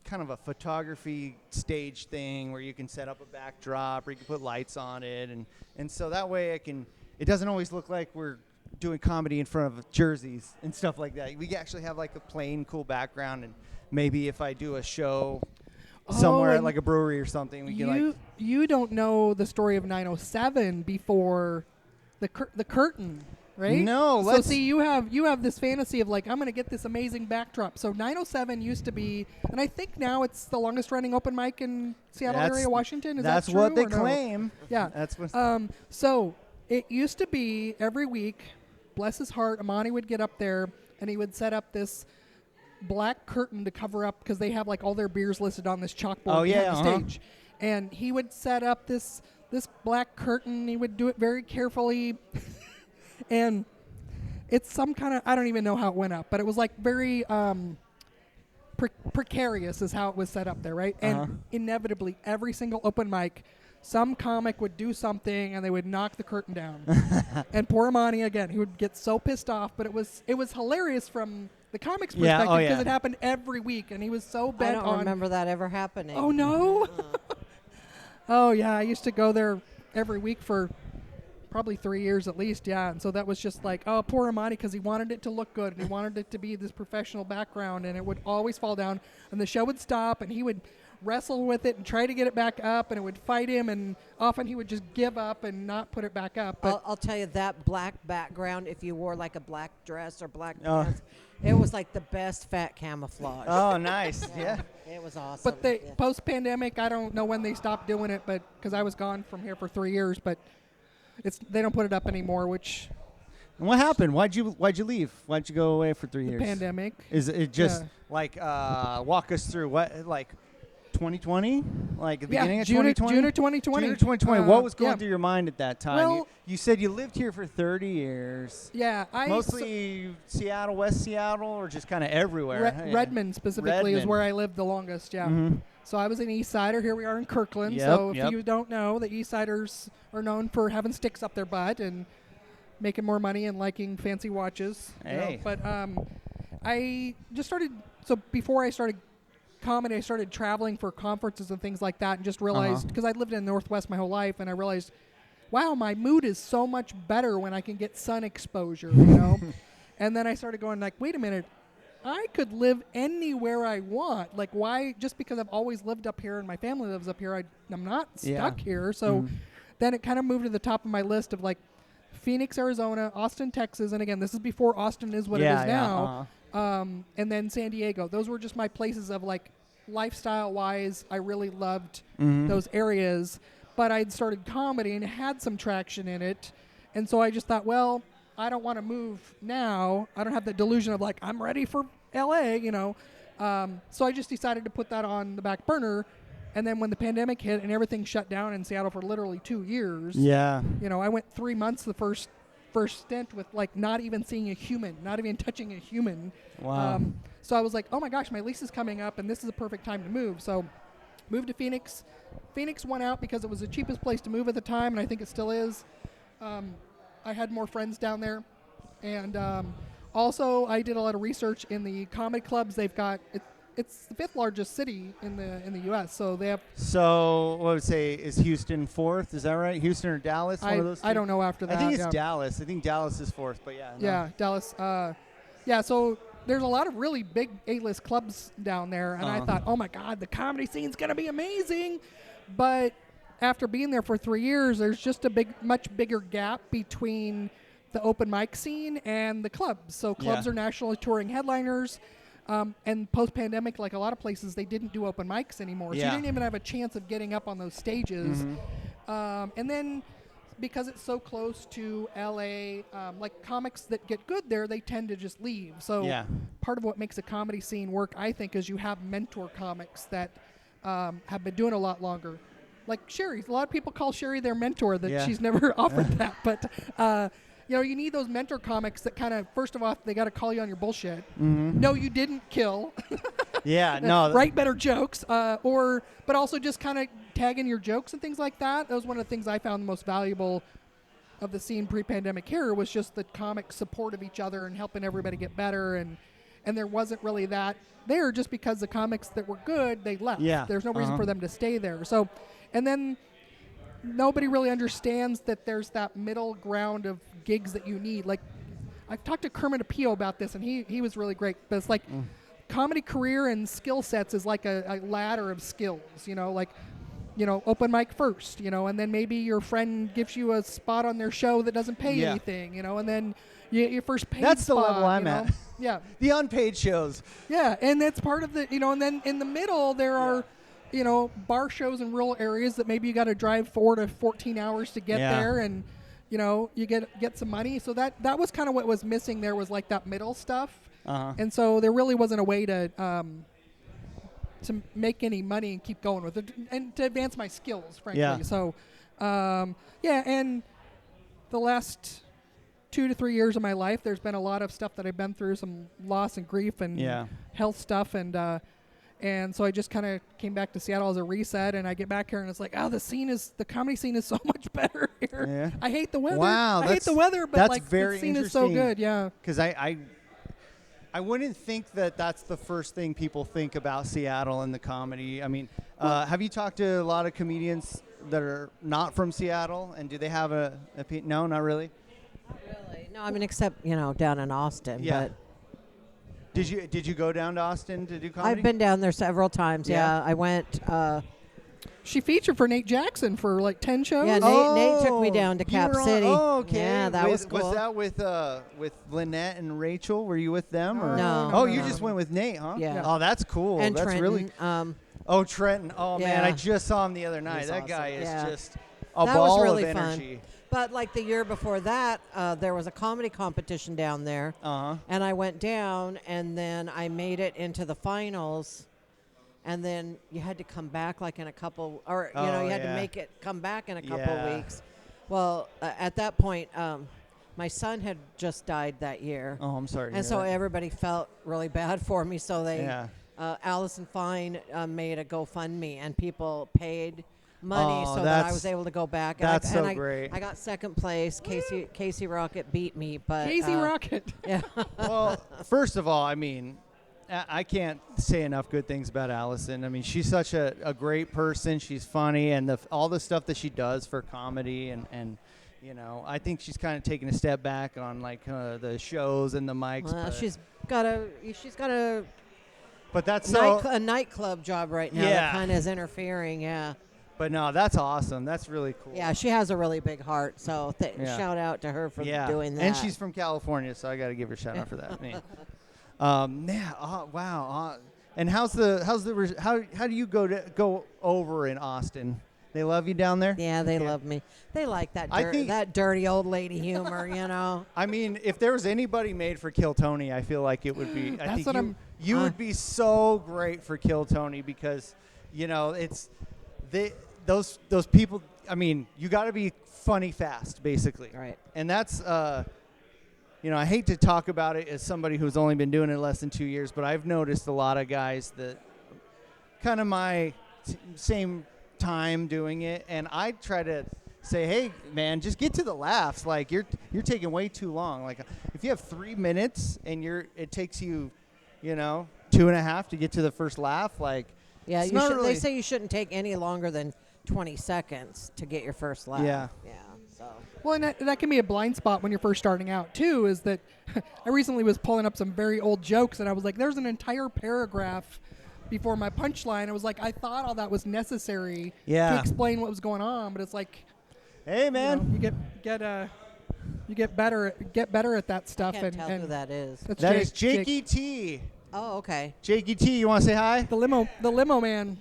kind of a photography stage thing where you can set up a backdrop or you can put lights on it, and so that way it doesn't always look like we're doing comedy in front of jerseys and stuff like that. We actually have like a plain, cool background, and maybe if I do a show somewhere at and like a brewery or something, we can like. You don't know the story of 907 before the curtain, right? No, So let's. see, you have this fantasy of like, I'm going to get this amazing backdrop. So 907 used to be, and I think now it's the longest running open mic in Seattle area, Washington. Is that's that true what they or no? claim. Yeah. That's what. So it used to be every week, bless his heart, Amani would get up there and he would set up this black curtain to cover up because they have like all their beers listed on this chalkboard behind the stage. And he would set up this black curtain. He would do it very carefully. And it's some kind of, I don't even know how it went up, but it was like very precarious is how it was set up there, right? And inevitably, every single open mic, some comic would do something and they would knock the curtain down. And poor Amani, again, he would get so pissed off, but it was hilarious from the comic's perspective because it happened every week, and he was so bent on. I don't remember that ever happening. Oh, no? Oh, yeah, I used to go there every week for probably 3 years at least, yeah. And so that was just like, oh, poor Amani, because he wanted it to look good, and he wanted it to be this professional background, and it would always fall down, and the show would stop, and he would wrestle with it and try to get it back up, and it would fight him, and often he would just give up and not put it back up. But I'll tell you, that black background, if you wore like a black dress or black pants, it was like the best fat camouflage. Oh, nice. Yeah. It was awesome. But the post-pandemic, I don't know when they stopped doing it, but because I was gone from here for 3 years, but they don't put it up anymore, which... And what happened? Why'd you leave? Why'd you go away for 3 years? Pandemic. Is it just like walk us through what like 2020? Like at the beginning of June 2020? June of 2020. June of 2020. What was going yeah. through your mind at that time? Well- you said you lived here for 30 years. Yeah, Mostly Seattle, West Seattle, or just kind of everywhere? Yeah. Redmond specifically is Redmond. where I lived the longest, yeah. Mhm. So I was an East Sider. Here we are in Kirkland. Yep, So if yep. you don't know, the East Siders are known for having sticks up their butt and making more money and liking fancy watches. you know. Hey. But I just started, so before I started comedy, I started traveling for conferences and things like that, and just realized, because I'd lived in the Northwest my whole life, and I realized, wow, my mood is so much better when I can get sun exposure, you know? And then I started going like, wait a minute, I could live anywhere I want. Like, why? Just because I've always lived up here and my family lives up here, I'm not stuck here. So then it kind of moved to the top of my list of like Phoenix, Arizona, Austin, Texas, and again, this is before Austin is what it is now. And then San Diego. Those were just my places of like lifestyle-wise. I really loved those areas, but I'd started comedy and had some traction in it, and so I just thought, well, I don't want to move now. I don't have the delusion of like I'm ready for LA, you know. So I just decided to put that on the back burner, and then when the pandemic hit and everything shut down in Seattle for literally 2 years, Yeah. you know, I went 3 months the first stint with like not even seeing a human, not even touching a human. Wow. So I was like, oh my gosh, my lease is coming up and this is a perfect time to move. So moved to Phoenix. Phoenix won out because it was the cheapest place to move at the time, and I think it still is. I had more friends down there. And also I did a lot of research in the comedy clubs. They've got, it's the 5th largest city in the U.S., so they have... So what would I say, is Houston 4th? Is that right? Houston or Dallas? One of those two? I don't know after that. I think it's yeah. Dallas. I think Dallas is 4th, but yeah. no. Yeah, Dallas. Yeah, so there's a lot of really big A-list clubs down there, and I thought, oh my God, the comedy scene's going to be amazing. But after being there for 3 years, there's just a much bigger gap between the open mic scene and the clubs. So clubs are nationally touring headliners, and post-pandemic, like a lot of places, they didn't do open mics anymore. So you didn't even have a chance of getting up on those stages. And then because it's so close to LA, like comics that get good there, they tend to just leave. So part of what makes a comedy scene work, I think, is you have mentor comics that have been doing a lot longer. Like Cheri. A lot of people call Cheri their mentor, that she's never offered that. But, you know, you need those mentor comics that kind of, first of all, they got to call you on your bullshit. No, you didn't kill. Write better jokes. But also just kind of tag in your jokes and things like that. That was one of the things I found the most valuable of the scene pre-pandemic here, was just the comic support of each other and helping everybody get better. And there wasn't really that there, just because the comics that were good, they left. There's no reason for them to stay there. So, and then nobody really understands that there's that middle ground of gigs that you need. Like I've talked to Kermit Apio about this, and he was really great. But it's like comedy career and skill sets is like a ladder of skills. Like open mic first, and then maybe your friend gives you a spot on their show that doesn't pay anything, and then your first paid That's the spot, level I'm at. Yeah. The unpaid shows. Yeah, and that's part of the, and then in the middle there are, bar shows in rural areas that maybe you got to drive 4 to 14 hours to get there, and you get some money. So that was kind of what was missing there, was like that middle stuff, and so there really wasn't a way to make any money and keep going with it, and to advance my skills, frankly. Yeah. So, and the last 2 to 3 years of my life, there's been a lot of stuff that I've been through, some loss and grief and health stuff, and so I just kind of came back to Seattle as a reset, and I get back here and it's like, the comedy scene is so much better here. Yeah. I hate the weather. Wow, I hate the weather, but that's like very the scene is so good. Yeah. Because I wouldn't think that that's the first thing people think about Seattle and the comedy. I mean, have you talked to a lot of comedians that are not from Seattle, and do they have a opinion? No, not really. Really? No, I mean, except down in Austin. Yeah. But Did you go down to Austin to do comedy? I've been down there several times. Yeah, I went. She featured for Nate Jackson for like 10 shows. Yeah, Nate took me down to Cap City. Oh, okay. Yeah, that was cool. Was that with Lynette and Rachel? Were you with them? Or? No. Oh, you just went with Nate, huh? Yeah. Oh, that's cool. And that's Trenton, really. Trenton. Oh man, I yeah. just saw him the other night. He's That awesome. guy is Yeah. just a That ball was really of fun. energy. But like the year before that, there was a comedy competition down there, and I went down, and then I made it into the finals, and then you had to come back like in a couple, or you had to make it come back in a couple of weeks. Well, at that point, my son had just died that year. Oh, I'm sorry. And so everybody felt really bad for me. So they, Allison Fine made a GoFundMe, and people paid money so that I was able to go back. That's so great. I got second place. Casey Rocket beat me, but Casey Rocket. Yeah. Well, first of all, I mean, I can't say enough good things about Allison. I mean, she's such a great person. She's funny, and all the stuff that she does for comedy, and I think she's kind of taking a step back on like the shows and the mics. She's got a but that's a nightclub job right now that kind of is interfering. Yeah. But no, that's awesome. That's really cool. Yeah, she has a really big heart. So shout out to her for doing that. And she's from California, so I got to give her a shout out for that. Man. Wow. And how do you go over in Austin? They love you down there? Yeah, they love me. They like that dirty old lady humor, I mean, if there was anybody made for Kill Tony, I feel like it would be. I think you would be so great for Kill Tony because, it's those people. I mean, you got to be funny fast, basically. Right. And that's. I hate to talk about it as somebody who's only been doing it less than 2 years, but I've noticed a lot of guys that kind of my same time doing it, and I try to say, hey, man, just get to the laughs. Like, you're taking way too long. Like, if you have 3 minutes and it takes you, 2.5 to get to the first laugh, like, yeah, they say you shouldn't take any longer than 20 seconds to get your first laugh. Yeah. Yeah. So. Well, and that can be a blind spot when you're first starting out, too, is that I recently was pulling up some very old jokes, and I was like, there's an entire paragraph before my punchline. I was like, I thought all that was necessary to explain what was going on, but it's like, hey, man, you get better at that stuff. I can't tell who that is. That is Jakey T. Oh, okay. Jakey T, you want to say hi? The limo man.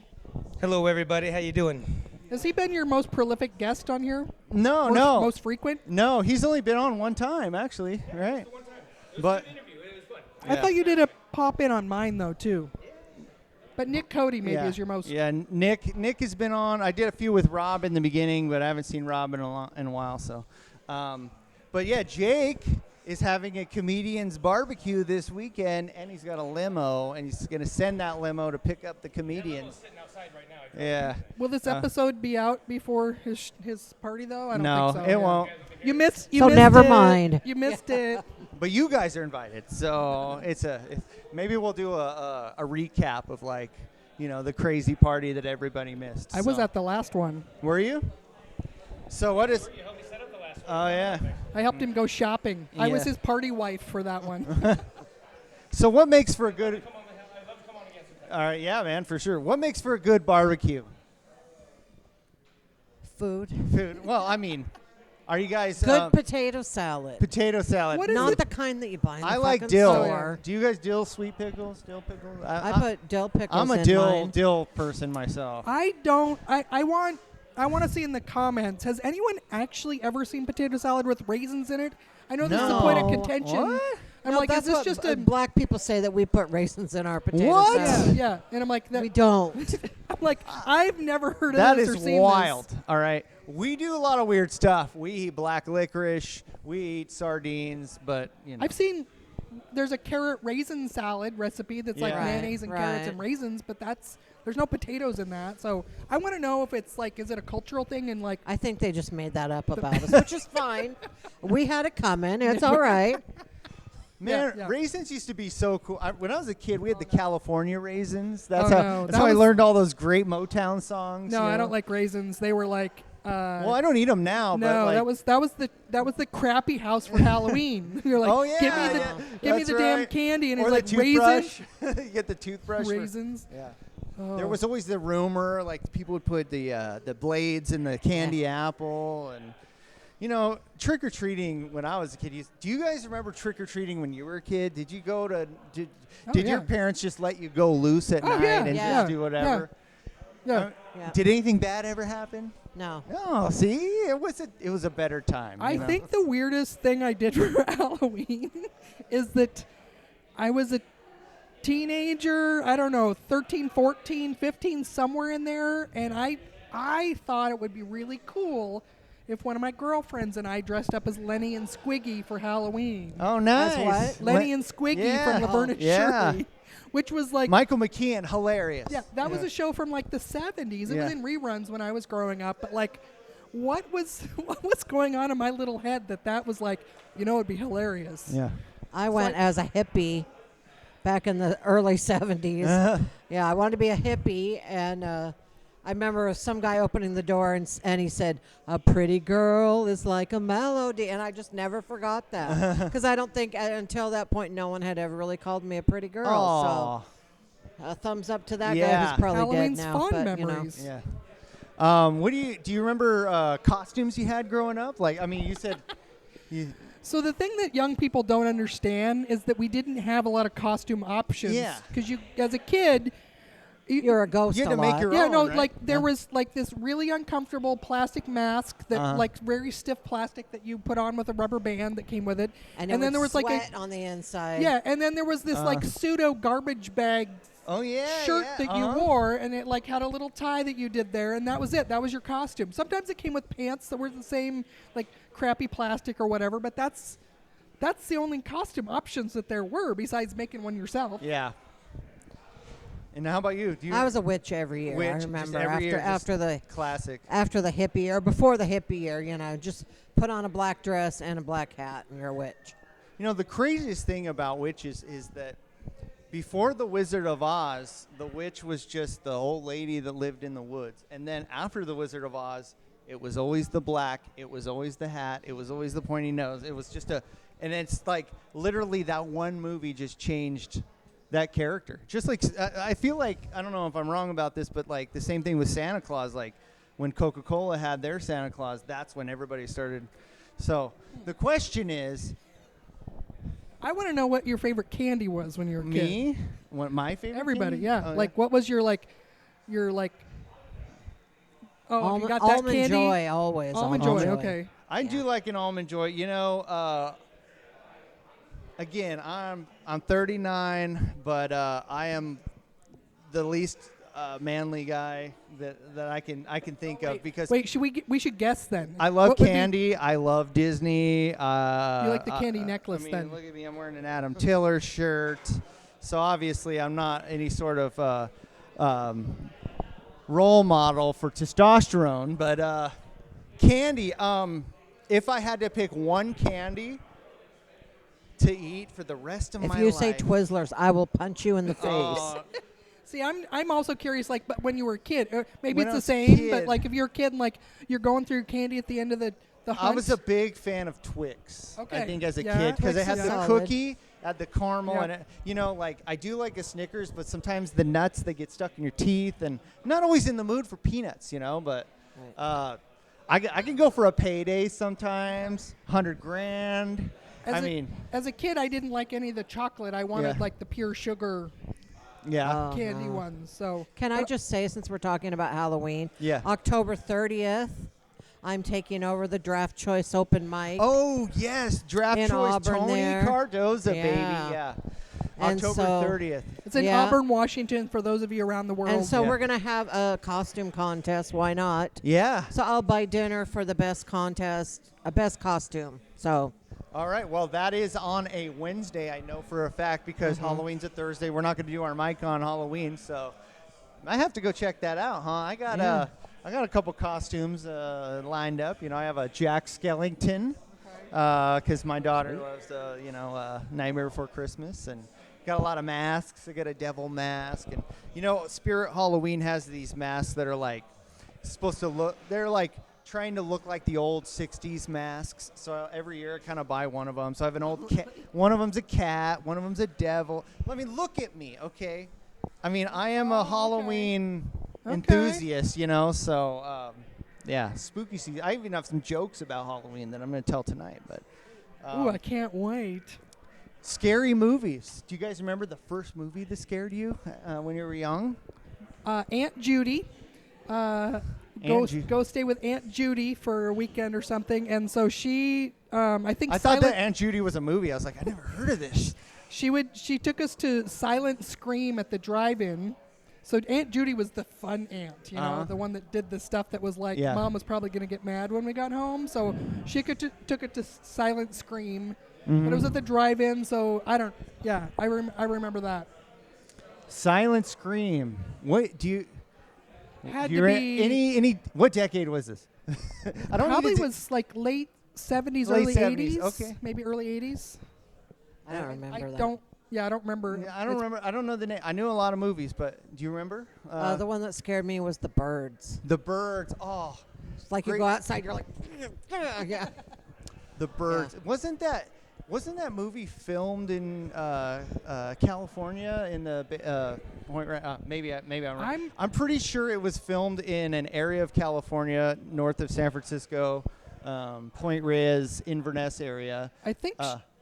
Hello, everybody. How you doing? Has he been your most prolific guest on here? No. Most frequent? No, he's only been on one time, actually. Right. One time. It was But an interview. It was fun. I thought you did a pop in on mine though too. But Nick Cody maybe is your most. Yeah, Nick has been on. I did a few with Rob in the beginning, but I haven't seen Rob in a while. So, but yeah, Jake is having a comedian's barbecue this weekend, and he's got a limo, and he's going to send that limo to pick up the comedians. Sitting outside right now. Yeah. Will this episode be out before his party though? I don't No, think so. it won't. You missed. So never mind. You missed it. But you guys are invited, so maybe we'll do a recap of like the crazy party that everybody missed. I was at the last one. Were you? So what is? You helped me set up the last one. Oh yeah. I helped him go shopping. I was Yeah. his party wife for that one. So what makes for a good? All right, yeah, man, for sure. What makes for a good barbecue? Food. Food. Well, I mean, are you guys Good potato salad. potato salad? What is Not it? the kind that you buy in the I like fucking dill. store. Do you guys dill sweet pickles? Dill pickles? I put dill pickles I'm a in dill mine. dill person myself. I don't. I want to see in the comments. Has anyone actually ever seen potato salad with raisins in it? I know this is a point of No. contention. What? I'm No, like, is that's this what just a black people say that we put raisins in our potato What? yeah, salad. yeah? And I'm like, that, We don't. I'm like, I've never heard of That this is or seen wild. this. All right. We do a lot of weird stuff. We eat black licorice. We eat sardines, but you know. I've seen there's a carrot raisin salad recipe that's like Yeah. mayonnaise and carrots and Right. raisins, but there's no potatoes in that. So I want to know if it's like, is it a cultural thing and like, I think they just made that up about us, which is fine. We had it coming. It's all right. Man, Yeah. raisins used to be so cool. When I was a kid, we had the California raisins. That's Oh, how. no. That's That how I was- learned all those great Motown songs. no, you I know? don't like raisins. They were like, Well, I don't eat them now. but no, like, that was the crappy house for Halloween. You're like, Oh yeah, give me the yeah. give me That's the damn right. candy, and or it's the like toothbrush. raisins. You get the toothbrush. for- Raisins. yeah. Oh. There was always the rumor, like people would put the blades in the candy apple, and you know, trick or treating. When I was a kid, do you guys remember trick or treating when you were a kid? Did you go to? Did Oh, your yeah. parents just let you go loose at Oh, night yeah, and yeah, just do whatever? Yeah. Yeah. Did anything bad ever happen? No. No. See, it was a better time. I you know? think the weirdest thing I did for Halloween is that I was a teenager, I don't know, 13, 14, 15, somewhere in there, and I thought it would be really cool if one of my girlfriends and I dressed up as Lenny and Squiggy for Halloween. Oh, nice. what? Lenny and Squiggy yeah. from Laverne and yeah. Shirley, which was like Michael McKean, hilarious. yeah, that was a show from like the 70s. It Yeah. was in reruns when I was growing up, but like what was going on in my little head that was like, you know, it'd be hilarious. Yeah. I went like- as a hippie back in the early 70s. Yeah, I wanted to be a hippie, and I remember some guy opening the door and he said, "A pretty girl is like a melody," and I just never forgot that because I don't think until that point no one had ever really called me a pretty girl. Aw. So a thumbs up to that guy Yeah. who's probably Halloween's dead now. fond but, memories. Yeah. What do you remember costumes you had growing up? Like, I mean, you said, So the thing that young people don't understand is that we didn't have a lot of costume options. Yeah. Because you, as a kid, You're a ghost You had a to make lot. your yeah, own, no, right? like there Yeah. was like this really uncomfortable plastic mask that Uh-huh. like very stiff plastic that you put on with a rubber band that came with it. and then it would there was like sweat a on the inside. yeah, and then there was this like pseudo garbage bag oh yeah, shirt yeah, that you wore, and it like had a little tie that you did there, and that was it. That was your costume. Sometimes it came with pants that were the same, like crappy plastic or whatever. But that's the only costume options that there were besides making one yourself. Yeah. And how about you? Do you I was a witch every year. Witch, I just remember every year, just after the classic. after the hippie year, before the hippie year, you know, just put on a black dress and a black hat, and you're a witch. You know, the craziest thing about witches is that before the Wizard of Oz, the witch was just the old lady that lived in the woods. And then after the Wizard of Oz, it was always the black, it was always the hat, it was always the pointy nose. It was just and it's like literally that one movie just changed that character. Just like, I feel like, I don't know if I'm wrong about this, but like the same thing with Santa Claus. Like when Coca-Cola had their Santa Claus, that's when everybody started. So the question is, I want to know what your favorite candy was when you were a kid. me? What my favorite? Everybody, candy? yeah. Oh, Like, what was your like? Oh, you got that Almond candy. Joy always. Almond Joy. Okay. I do like an Almond Joy. You know, again, I'm 39, but I am the least manly guy that I can think of because Wait, we should guess then. I love What would be- candy. I love Disney. You like the candy necklace I mean, then. Look at me. I'm wearing an Adam Tiller shirt. So obviously I'm not any sort of role model for testosterone. But candy, if I had to pick one candy to eat for the rest of If my you life. say Twizzlers, I will punch you in the face. See, I'm also curious. Like, but when you were a kid, maybe When it's I the was a same. But kid- like, if you're a kid, and like you're going through candy at the end of the I was a Hunt? big fan of Twix. I Okay, think as a yeah. kid because it Twix had is the solid. cookie, had the caramel, Yeah. and it, like I do like a Snickers, but sometimes the nuts they get stuck in your teeth, and not always in the mood for peanuts, But Right. I can go for a payday sometimes, $100,000. As a kid, I didn't like any of the chocolate. I wanted Yeah. like the pure sugar yeah. Oh, candy no. ones. So Can I but- just say, since we're talking about Halloween, Yeah. October 30th, I'm taking over the Draft Choice Open Mic. Oh yes, draft In choice Auburn Tony there. Cardoza, Yeah. baby. Yeah. And October so- 30th. It's in Yeah. Auburn, Washington, for those of you around the world. And so Yeah. we're going to have a costume contest. Why not? Yeah. So I'll buy dinner for the best best costume. So All right. Well, that is on a Wednesday, I know for a fact, because Halloween's a Thursday. We're not going to do our mic on Halloween, so I have to go check that out, huh? I got a couple costumes lined up. I have a Jack Skellington because my daughter loves Nightmare Before Christmas, and got a lot of masks. I got a devil mask, and Spirit Halloween has these masks that are like supposed to look. They're like trying to look like the old 60s masks. So every year I kind of buy one of them. So I have an old cat. One of them's a cat. One of them's a devil. Look at me, okay? I am a Halloween enthusiast, so yeah, spooky season. I even have some jokes about Halloween that I'm going to tell tonight. But Ooh, I can't wait. scary movies. Do you guys remember the first movie that scared you when you were young? Aunt Judy. Go stay with Aunt Judy for a weekend or something, and so she, I think I thought that Aunt Judy was a movie. I was like, I never heard of this. She took us to Silent Scream at the drive-in. So Aunt Judy was the fun aunt, the one that did the stuff that was like, Yeah. Mom was probably going to get mad when we got home. So she took it to Silent Scream, but it was at the drive-in. So I remember that. Silent Scream. What do you? Had do you to re- be any? What decade was this? I don't probably need to was like late 70s, Late early 70s, 80s. okay. Maybe early 80s. I don't remember that. I don't remember. I don't remember. I don't know the name. I knew a lot of movies, but do you remember? The one that scared me was The Birds. The Birds. Oh, It's like you Great. go outside, you're like, yeah. The Birds. Wasn't that movie filmed in California in the Point? Maybe I'm wrong. I'm pretty sure it was filmed in an area of California north of San Francisco, Point Reyes, Inverness area. I think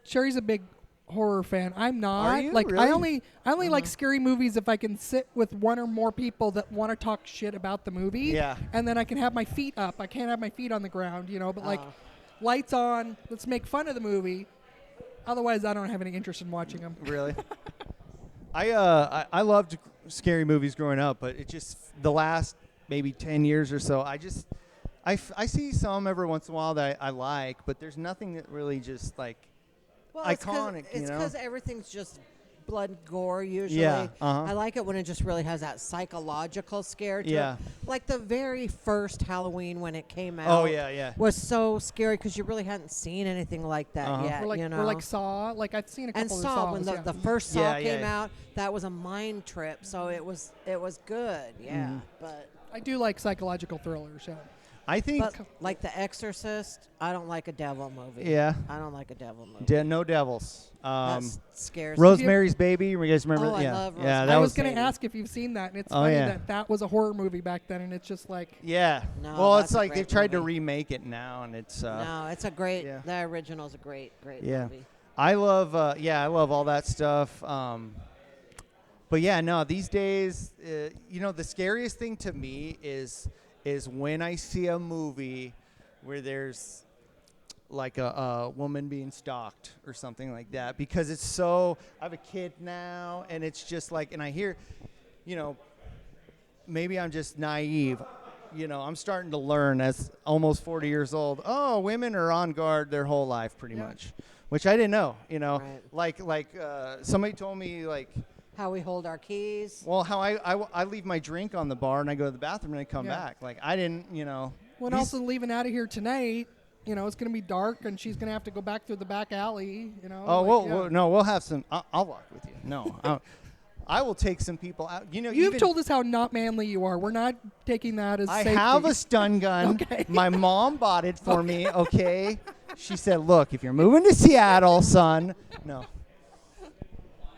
Cheri's a big horror fan. I'm not. Are you? Like Really? I only like scary movies if I can sit with one or more people that want to talk shit about the movie. Yeah. And then I can have my feet up. I can't have my feet on the ground, but like lights on, let's make fun of the movie. Otherwise, I don't have any interest in watching them. Really? I loved scary movies growing up, but it just the last maybe 10 years or so, I see some every once in a while that I like, but there's nothing that really just like iconic, It's because everything's just blood and gore usually. Yeah, I like it when it just really has that psychological scare to Yeah. it. Like the very first Halloween when it came out. Oh, yeah. Was so scary because you really hadn't seen anything like that yet. Or like Saw. Like I've seen a and couple Saw of when Saws. the first Saw Yeah, came yeah. out, that was a mind trip. So it was good, yeah. Mm-hmm. But I do like psychological thrillers. Yeah. I think like The Exorcist, I don't like a devil movie. Yeah. I don't like a devil movie. No devils. That scares me. Rosemary's Baby. You guys remember? Oh, I yeah, love yeah. Rosemary's That I was was going Baby. to ask if you've seen that, and it's Oh, funny yeah. that was a horror movie back then, and it's just like yeah. No, Well, that's it's a like they've great tried to movie. remake it now, and it's No, it's a great. yeah. The original's a great Yeah. movie. I love all that stuff. But yeah, no, these days, the scariest thing to me is when I see a movie where there's like a woman being stalked or something like that, because it's so. I have a kid now, and it's just like, and I hear, maybe I'm just naive. I'm starting to learn as almost 40 years old. Oh, women are on guard their whole life, pretty much, which I didn't know. Right. Like somebody told me like. How we hold our keys. Well, how I leave my drink on the bar and I go to the bathroom and I come Yeah. back. Like I didn't, when these- also leaving out of here tonight. It's going to be dark, and she's going to have to go back through the back alley. Oh, like, yeah. no, we'll have some. I'll walk with you. No, I will take some people out. You know, You've even, told us how not manly you are. We're not taking that as I safety. have a stun gun. Okay. My mom bought it for me. Okay. She said, "Look, if you're moving to Seattle, son."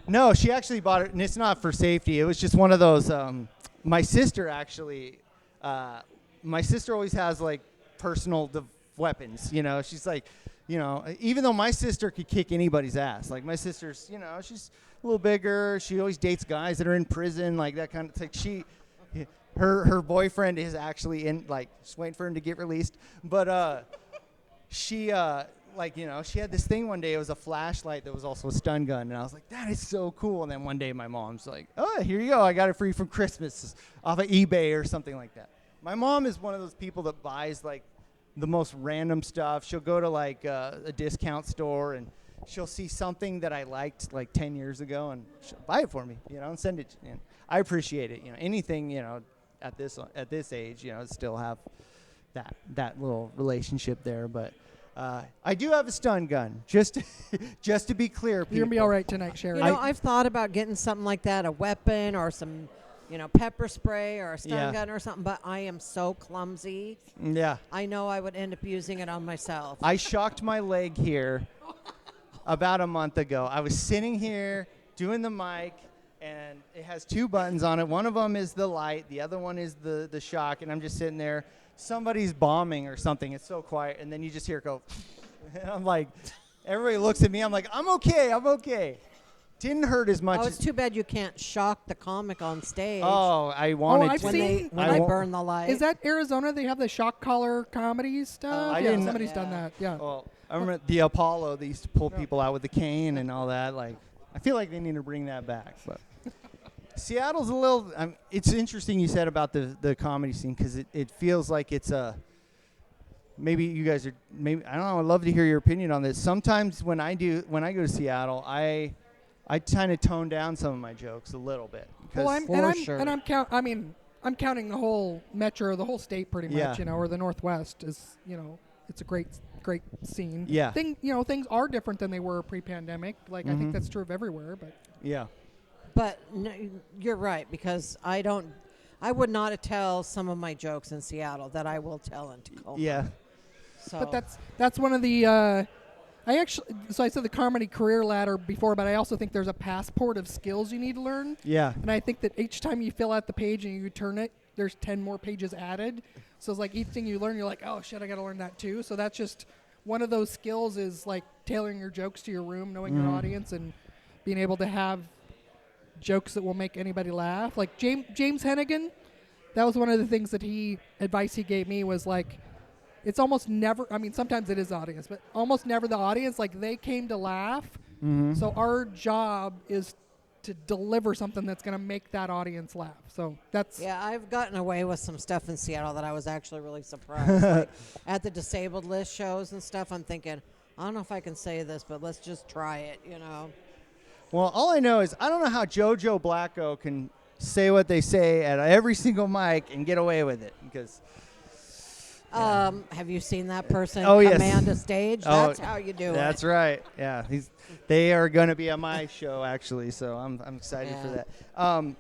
No, she actually bought it, and it's not for safety. It was just one of those. My sister actually. My sister always has like personal weapons. You know, she's like, you know, even though my sister could kick anybody's ass. Like my sister's, you know, she's a little bigger. She always dates guys that are in prison, like that kind of thing. Her boyfriend is actually in, like, just waiting for him to get released. But she like, you know, she had this thing one day. It was a flashlight that was also a stun gun, and I was like, that is so cool. And then one day my mom's like, oh, here you go. I got it for you from Christmas off of eBay or something like that. My mom is one of those people that buys like the most random stuff. She'll go to like a discount store and she'll see something that I liked like 10 years ago and she'll buy it for me, you know, and send it. And I appreciate it. You know, anything, you know, at this age, you know, still have that little relationship there. But I do have a stun gun, just to be clear. People. You're going to be all right tonight, Cheri. You know, I've thought about getting something like that, a weapon or some, you know, pepper spray or a stun gun or something, but I am so clumsy. Yeah. I know I would end up using it on myself. I shocked my leg here about a month ago. I was sitting here doing the mic, and it has two buttons on it. One of them is the light. The other one is the shock, and I'm just sitting there. Somebody's bombing or something. It's so quiet, and then you just hear it go. And I'm like, everybody looks at me. I'm like, I'm okay. Didn't hurt as much. Oh, it's too bad you can't shock the comic on stage. Oh, I wanted I've to. seen- when they burn the light. Is that Arizona? They have the shock collar comedy stuff? I yeah, didn't- somebody's done that. Yeah. Well, I remember the Apollo. They used to pull people out with the cane and all that. Like, I feel like they need to bring that back. But Seattle's a little. It's interesting you said about the comedy scene because it feels like it's a. Maybe you guys are. Maybe I don't know. I'd love to hear your opinion on this. Sometimes when I go to Seattle, I kind of tone down some of my jokes a little bit. Well, I'm sure. counting the whole metro, the whole state, pretty much. Yeah. You know, or the Northwest is. You know, it's a great scene. Yeah. Things are different than they were pre-pandemic. Like I think that's true of everywhere. But Yeah. But no, you're right, because I would not tell some of my jokes in Seattle that I will tell in Tacoma. Yeah. So. But that's one of the. I said the comedy career ladder before, but I also think there's a passport of skills you need to learn. Yeah. And I think that each time you fill out the page and you turn it, there's 10 more pages added. So it's like each thing you learn, you're like, oh shit, I got to learn that too. So that's just one of those skills is like tailoring your jokes to your room, knowing your audience, and being able to have jokes that will make anybody laugh. Like James Hennigan, that was one of the things that advice he gave me was like, it's almost never, I mean, sometimes it is the audience, but almost never the audience. Like they came to laugh. So our job is to deliver something that's going to make that audience laugh. So that's. Yeah, I've gotten away with some stuff in Seattle that I was actually really surprised. Like at the disabled list shows and stuff, I'm thinking, I don't know if I can say this, but let's just try it, you know. Well, all I know is I don't know how JoJo Blacko can say what they say at every single mic and get away with it because. Have you seen that person yes. command a stage? Oh, That's how you do it. That's right. Yeah, they are going to be on my show actually, so I'm excited for Yeah. that.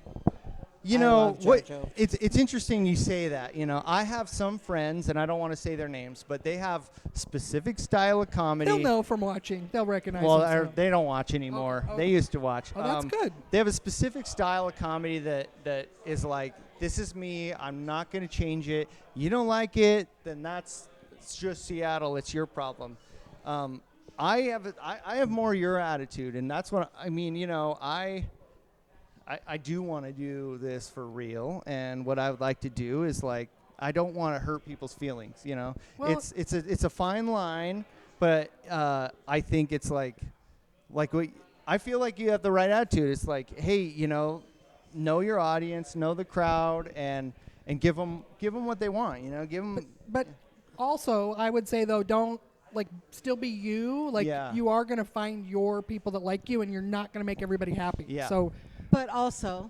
You I know love what? JoJo. It's interesting you say that. You know, I have some friends, and I don't want to say their names, but they have specific style of comedy. They'll know from watching. They'll recognize. Well, them, so. they don't watch anymore. Oh. They used to watch. Oh, that's good. They have a specific style of comedy that is like, this is me. I'm not going to change it. You don't like it, then it's just Seattle. It's your problem. I have more your attitude, and that's what I mean. You know, I do want to do this for real, and what I would like to do is like I don't want to hurt people's feelings. You know, Well, it's a fine line, but I think it's like what I feel like you have the right attitude. It's like, hey, you know your audience, know the crowd, and give them what they want. You know, give them. But also, I would say though, don't like still be you. Like you are gonna find your people that like you, and you're not gonna make everybody happy. Yeah. So. But also,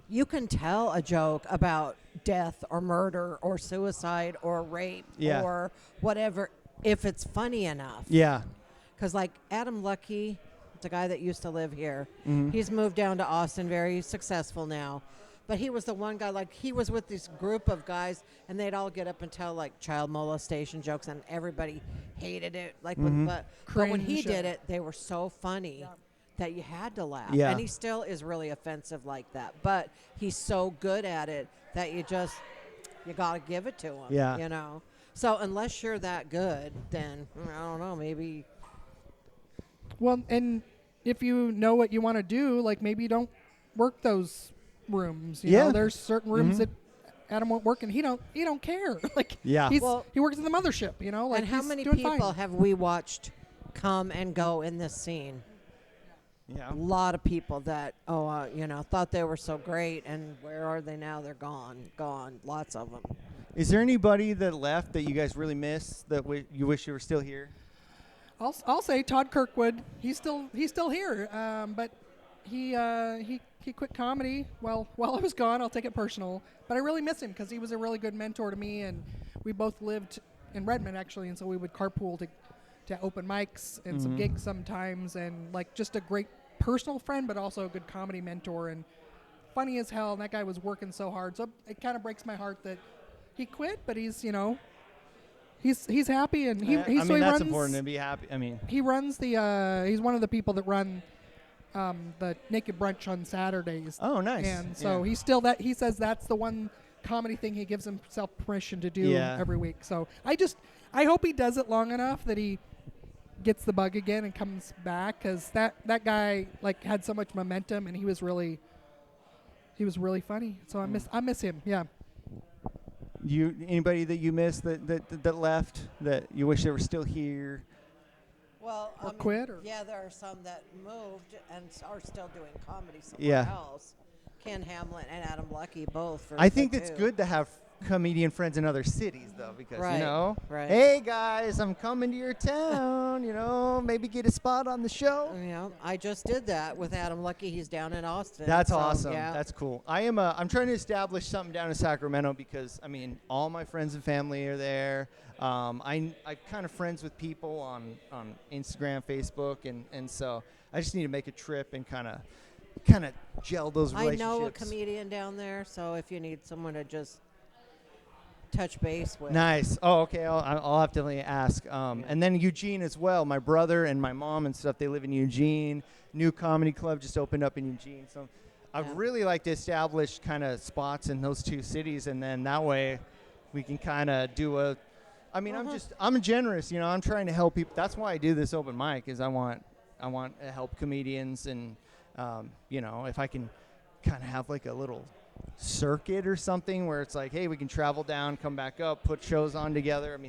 you can tell a joke about death or murder or suicide or rape or whatever if it's funny enough. Yeah. Because like Adam Lucky It's a guy that used to live here. Mhm. He's moved down to Austin, very successful now. But he was the one guy, like, he was with this group of guys, and they'd all get up and tell, like, child molestation jokes, and everybody hated it. Like, but when he Cringe. did it, they were so funny that you had to laugh. Yeah. And he still is really offensive like that. But he's so good at it that you got to give it to him, Yeah. you know. So unless you're that good, then, I don't know, maybe. Well, and if you know what you want to do, like maybe you don't work those rooms. You Yeah. know, there's certain rooms Mhm. that Adam won't work, and he don't care. Like Yeah. he works in the mothership. You know, like And how he's many doing people fine. have we watched come and go in this scene? Yeah. A lot of people that, thought they were so great, and where are they now? They're gone. Lots of them. Is there anybody that left that you guys really miss that you wish you were still here? I'll say Todd Kirkwood. He's still here, but he quit comedy while I was gone. I'll take it personal, but I really miss him because he was a really good mentor to me, and we both lived in Redmond actually, and so we would carpool to open mics and some gigs sometimes, and like just a great personal friend, but also a good comedy mentor and funny as hell. And that guy was working so hard, so it kind of breaks my heart that he quit, but he's he's happy, and he that's runs, important to be happy. I mean, he runs the he's one of the people that run the Naked Brunch on Saturdays. oh, nice. And so Yeah. he's still he says that's the one comedy thing he gives himself permission to do Yeah. every week. So I hope he does it long enough that he gets the bug again and comes back, because that guy like had so much momentum, and he was really funny. So I miss him. Yeah. Anybody that you miss that left that you wish they were still here? Well, Or quit, or- yeah, there are some that moved and are still doing comedy somewhere Yeah. else. Ken Hamlet and Adam Lucky both. I think it's it's good to have comedian friends in other cities, though, because Right, right. hey guys, I'm coming to your town. Maybe get a spot on the show. I just did that with Adam Lucky. He's down in Austin. That's so, awesome. Yeah. That's cool. I'm trying to establish something down in Sacramento because all my friends and family are there. I'm kind of friends with people on Instagram, Facebook, and so I just need to make a trip and kind of gel those I relationships. know a comedian down there, so if you need someone to just touch base with. Nice. Oh, okay. I'll have to ask. And then Eugene as well. My brother and my mom and stuff, they live in Eugene. New comedy club just opened up in Eugene. So I'd really like to establish kind of spots in those two cities, and then that way we can kind of do I'm generous, I'm trying to help people. That's why I do this open mic, is I want to help comedians, and if I can kind of have like a little circuit or something where it's like, hey, we can travel down, come back up, put shows on together.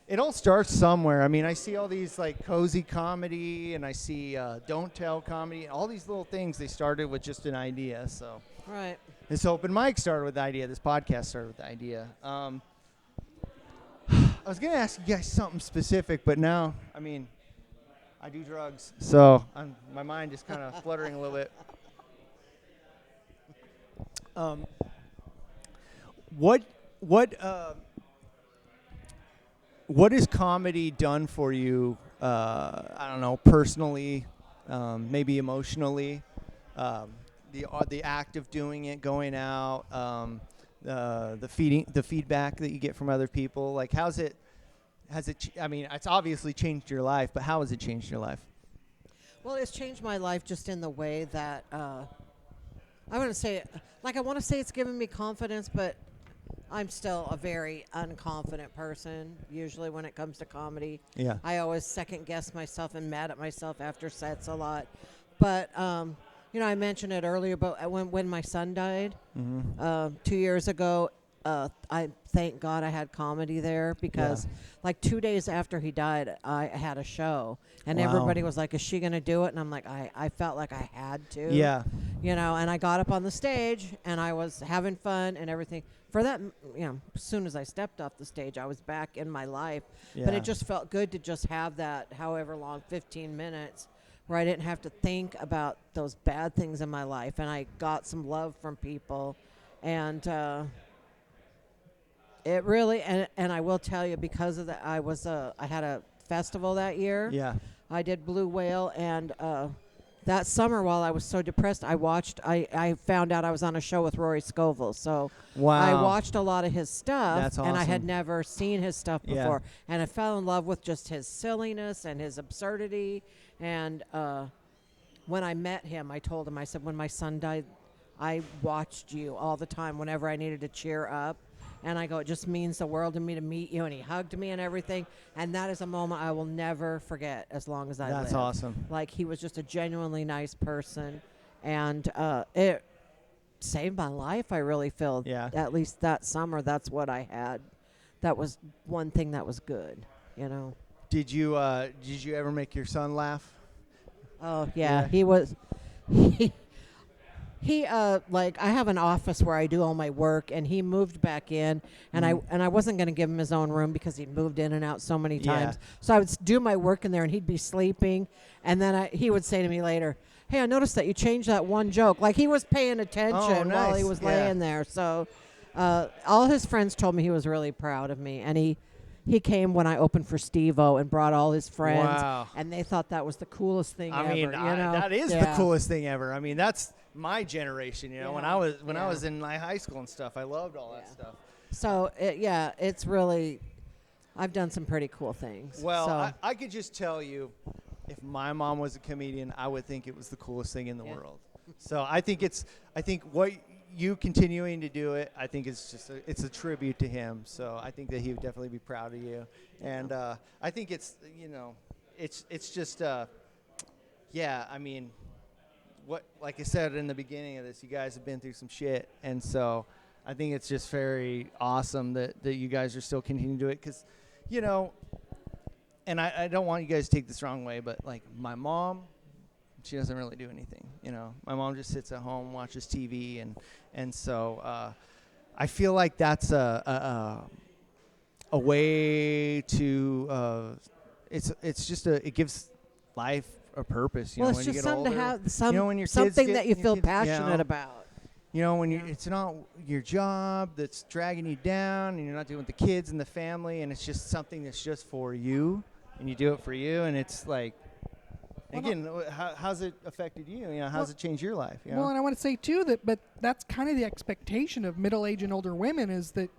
It all starts somewhere. I see all these like cozy comedy, and I see don't tell comedy, all these little things. They started with just an idea. So Right. this open mic started with the idea. This podcast started with the idea. I was gonna ask you guys something specific, but now, I do drugs, so my mind is kind of fluttering a little bit. What has comedy done for you? I don't know, personally, maybe emotionally. The act of doing it, going out, the feedback that you get from other people. Like, it's obviously changed your life, but how has it changed your life? Well, it's changed my life just in the way that I want to say it's given me confidence, but I'm still a very unconfident person, usually when it comes to comedy. Yeah. I always second guess myself and mad at myself after sets a lot. But, I mentioned it earlier, but when my son died 2 years ago, I thank God I had comedy there, because like 2 days after he died, I had a show, and everybody was like, is she going to do it? And I'm like, I felt like I had to. Yeah. And I got up on the stage, and I was having fun and everything. For that, as soon as I stepped off the stage, I was back in my life. But Yeah. it just felt good to just have that however long, 15 minutes, where I didn't have to think about those bad things in my life. And I got some love from people. And it really, and I will tell you, because of that, I had a festival that year. Yeah. I did Blue Whale, and that summer while I was so depressed, I found out I was on a show with Rory Scovel. So Wow. I watched a lot of his stuff, That's and I had awesome. never seen his stuff Yeah. before. And I fell in love with just his silliness and his absurdity. And when I met him, I told him, I said, when my son died, I watched you all the time whenever I needed to cheer up. And I go, it just means the world to me to meet you. And he hugged me and everything. And that is a moment I will never forget as long as I live. That's awesome. Like, he was just a genuinely nice person. And it saved my life, I really feel. Yeah. At least that summer, that's what I had. That was one thing that was good, you know. Did you ever make your son laugh? Oh, yeah. Yeah. He was... He like, I have an office where I do all my work, and he moved back in, and I wasn't going to give him his own room because he'd moved in and out so many Yeah. times. So I would do my work in there, and he'd be sleeping, and then he would say to me later, "Hey, I noticed that you changed that one joke." Like, he was paying attention while he nice. was Yeah. laying there. So all his friends told me he was really proud of me, and he came when I opened for Steve-O and brought all his friends, Wow. and they thought that was the coolest thing I ever. mean, you know? that is the Yeah. coolest thing ever. I mean, that's my generation. You know, when I was Yeah. in my high school and stuff, I loved all that Yeah. stuff. So, it's really, I've done some pretty cool things. Well, so, I could just tell you, if my mom was a comedian, I would think it was the coolest thing in the Yeah. world. So I think what you continuing to do it, I think it's just it's a tribute to him. So I think that he would definitely be proud of you. And I think it's, you know, it's just, yeah, I mean, like I said in the beginning of this, you guys have been through some shit. And so I think it's just very awesome that you guys are still continuing to do it. Because, you know, and I don't want you guys to take this wrong way, but like my mom, she doesn't really do anything. You know, my mom just sits at home, watches TV, and so I feel like that's a way to it's just it gives life a purpose. You well, know, it's when just you get something older, to have, some, you know, when your kids something get- that you your feel kids- passionate you know, about. You know, when Yeah. it's not your job that's dragging you down, and you're not doing it with the kids and the family, and it's just something that's just for you, and you do it for you, and it's like, Well, again, how's it affected you? You know, how's Well- it changed your life? You know? Well, and I want to say too but that's kind of the expectation of middle-aged and older women is that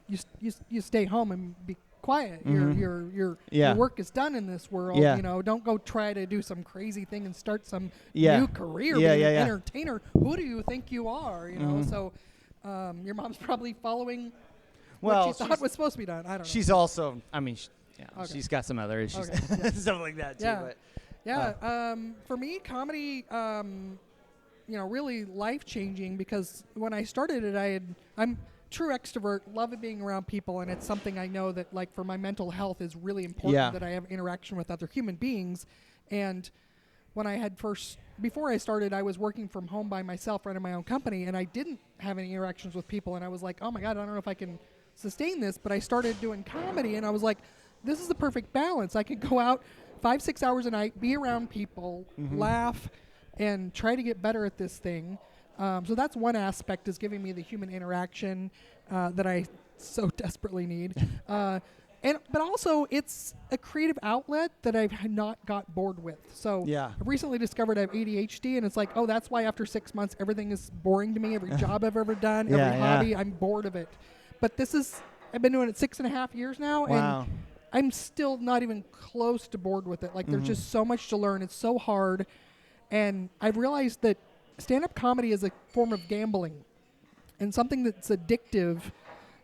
you stay home and be quiet. Mhm. Your Yeah. work is done in this world. Yeah. You know, don't go try to do some crazy thing and start some Yeah. new career Yeah, being yeah, an yeah. entertainer. Who do you think you are? You know, Mhm. so your mom's probably following Well, what she thought was supposed to be done. I don't know. she's also, I mean, Okay. she's got some other issues, Okay, yeah. stuff like that too. Yeah. But Yeah, for me, comedy, you know, really life-changing because when I started it, I'm true extrovert, love being around people, and it's something I know that, like, for my mental health is really important Yeah. that I have interaction with other human beings. And when I had before I started, I was working from home by myself, running my own company, and I didn't have any interactions with people, and I was like, oh my God, I don't know if I can sustain this, but I started doing comedy, and I was like, this is the perfect balance. I could go out 5-6 hours a night, be around people, laugh, and try to get better at this thing. So that's one aspect, is giving me the human interaction that I so desperately need. But also, it's a creative outlet that I've not got bored with. So Yeah. I've recently discovered I have ADHD, and it's like, oh, that's why after 6 months, everything is boring to me. Every job I've ever done, Yeah, every yeah. hobby, I'm bored of it. But I've been doing it 6.5 years now, Wow. and I'm still not even close to bored with it. Like, there's just so much to learn. It's so hard. And I've realized that stand-up comedy is a form of gambling. And something that's addictive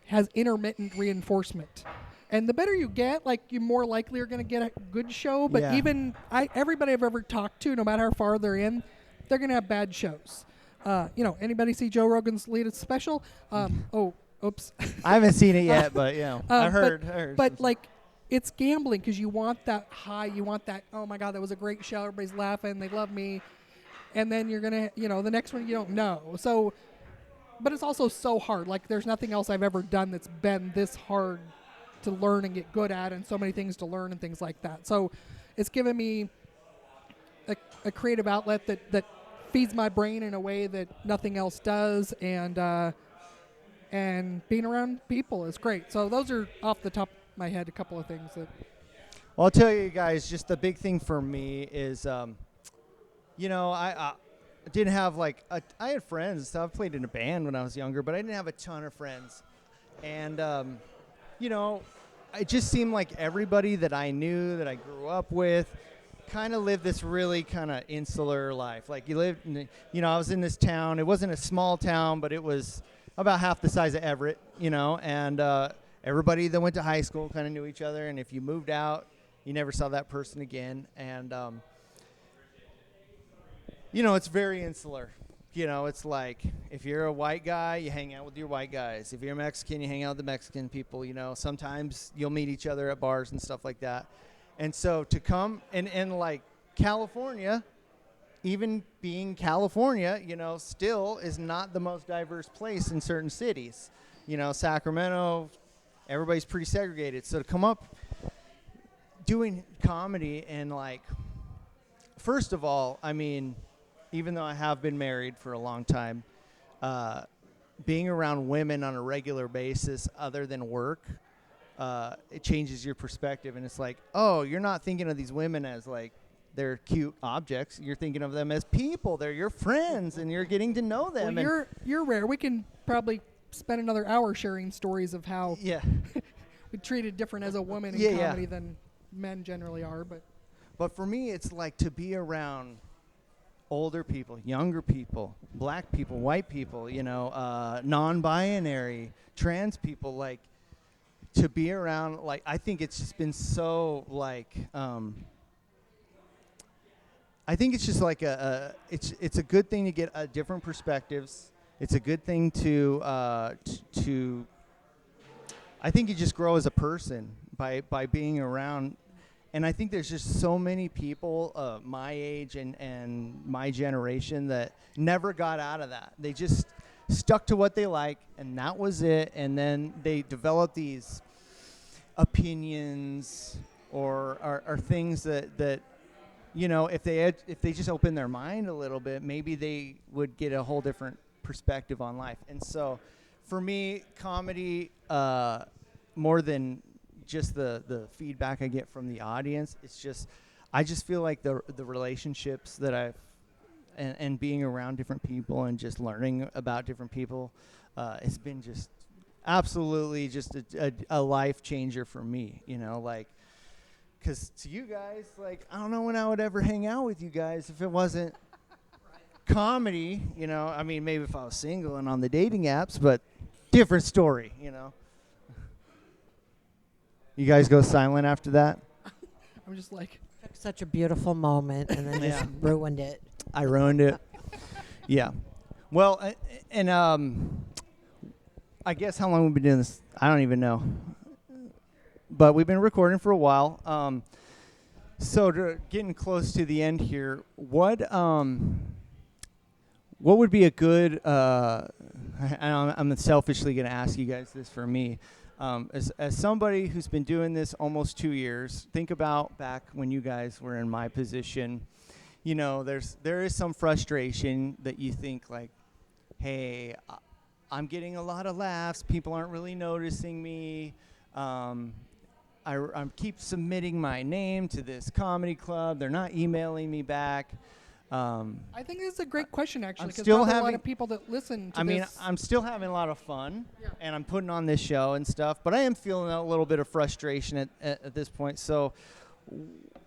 has intermittent reinforcement. And the better you get, like, you more likely are going to get a good show. But Yeah. even everybody I've ever talked to, no matter how far they're in, they're going to have bad shows. You know, anybody see Joe Rogan's latest special? Oh, oops. I haven't seen it yet, but you know, I but- heard. But like, it's gambling because you want that high. You want that, oh my God, that was a great show. Everybody's laughing. They love me. And then you're going to, you know, the next one you don't know. So, but it's also so hard. Like, there's nothing else I've ever done that's been this hard to learn and get good at, and so many things to learn and things like that. So it's given me a creative outlet that feeds my brain in a way that nothing else does. And being around people is great. So those are off the top of my head a couple of things that. Well, I'll tell you guys, just the big thing for me is, I didn't have I had friends and stuff. I played in a band when I was younger, but I didn't have a ton of friends. And, it just seemed like everybody that I knew, that I grew up with, kind of lived this really kind of insular life. Like you lived, I was in this town. It wasn't a small town, but it was about half the size of Everett, and everybody that went to high school kind of knew each other. And if you moved out, you never saw that person again. And, it's very insular. It's like if you're a white guy, you hang out with your white guys. If you're Mexican, you hang out with the Mexican people. Sometimes you'll meet each other at bars and stuff like that. And so to come and like California, even being California, still is not the most diverse place in certain cities. Sacramento, everybody's pretty segregated. So to come up doing comedy and first of all, I mean, even though I have been married for a long time, being around women on a regular basis other than work, it changes your perspective. And it's like, oh, you're not thinking of these women as they're cute objects. You're thinking of them as people. They're your friends, and you're getting to know them. Well, you're rare. We can probably spend another hour sharing stories of how we treated different as a woman in comedy than men generally are. But for me, it's like to be around older people, younger people, black people, white people, non-binary, trans people, to be around, I think it's just been so, I think it's just it's a good thing to get different perspectives. It's a good thing to I think you just grow as a person by being around. And I think there's just so many people my age and my generation that never got out of that. They just stuck to what they like, and that was it. And then they developed these opinions or things that if they just open their mind a little bit, maybe they would get a whole different perspective on life. And so for me, comedy, more than just the feedback I get from the audience, I just feel like the relationships that I've and being around different people and just learning about different people has been just absolutely just a life changer for me, because to you guys, I don't know when I would ever hang out with you guys if it wasn't comedy, I mean, maybe if I was single and on the dating apps, but different story, You guys go silent after that? I'm just like... Such a beautiful moment, and then just ruined it. I ruined it. Yeah. Well, and I guess how long we've been doing this, I don't even know. But we've been recording for a while. So getting close to the end here, what would be a good... I'm selfishly going to ask you guys this for me. As somebody who's been doing this almost 2 years, think about back when you guys were in my position. There is some frustration that you think hey, I'm getting a lot of laughs. People aren't really noticing me. I keep submitting my name to this comedy club. They're not emailing me back. I think this is a great question, actually, because still there's a lot of people that listen to this. I'm still having a lot of fun, and I'm putting on this show and stuff, but I am feeling a little bit of frustration at this point. So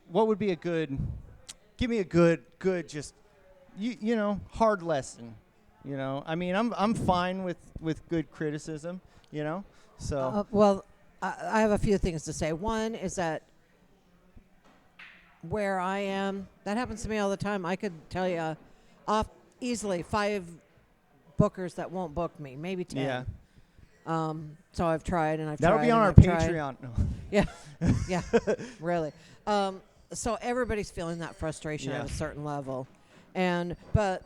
what would be give me a good just, hard lesson, I mean, I'm fine with good criticism, so. Well, I have a few things to say. One is that where I am, that happens to me all the time. I could tell you off easily 5 bookers that won't book me, maybe 10. Yeah. So I've tried and I've That'll tried. be on our I've tried. Patreon. No. Yeah, yeah, really. So everybody's feeling that frustration at a certain level, but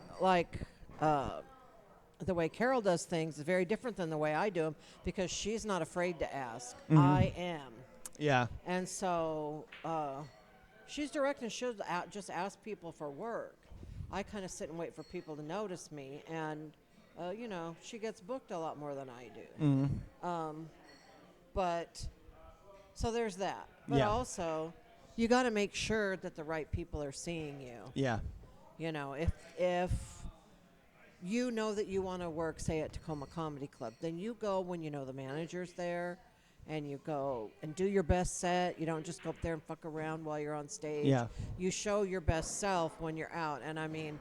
the way Carole does things is very different than the way I do them because she's not afraid to ask. Mm-hmm. I am. Yeah. And so she's direct and she'll just ask people for work. I kind of sit and wait for people to notice me, and she gets booked a lot more than I do. Mm-hmm. But so there's that. But also, you got to make sure that the right people are seeing you. Yeah. You know, if you know that you want to work, say, at Tacoma Comedy Club, then you go when you know the manager's there, and you go and do your best set. You don't just go up there and fuck around while you're on stage. Yeah. You show your best self when you're out. And I mean,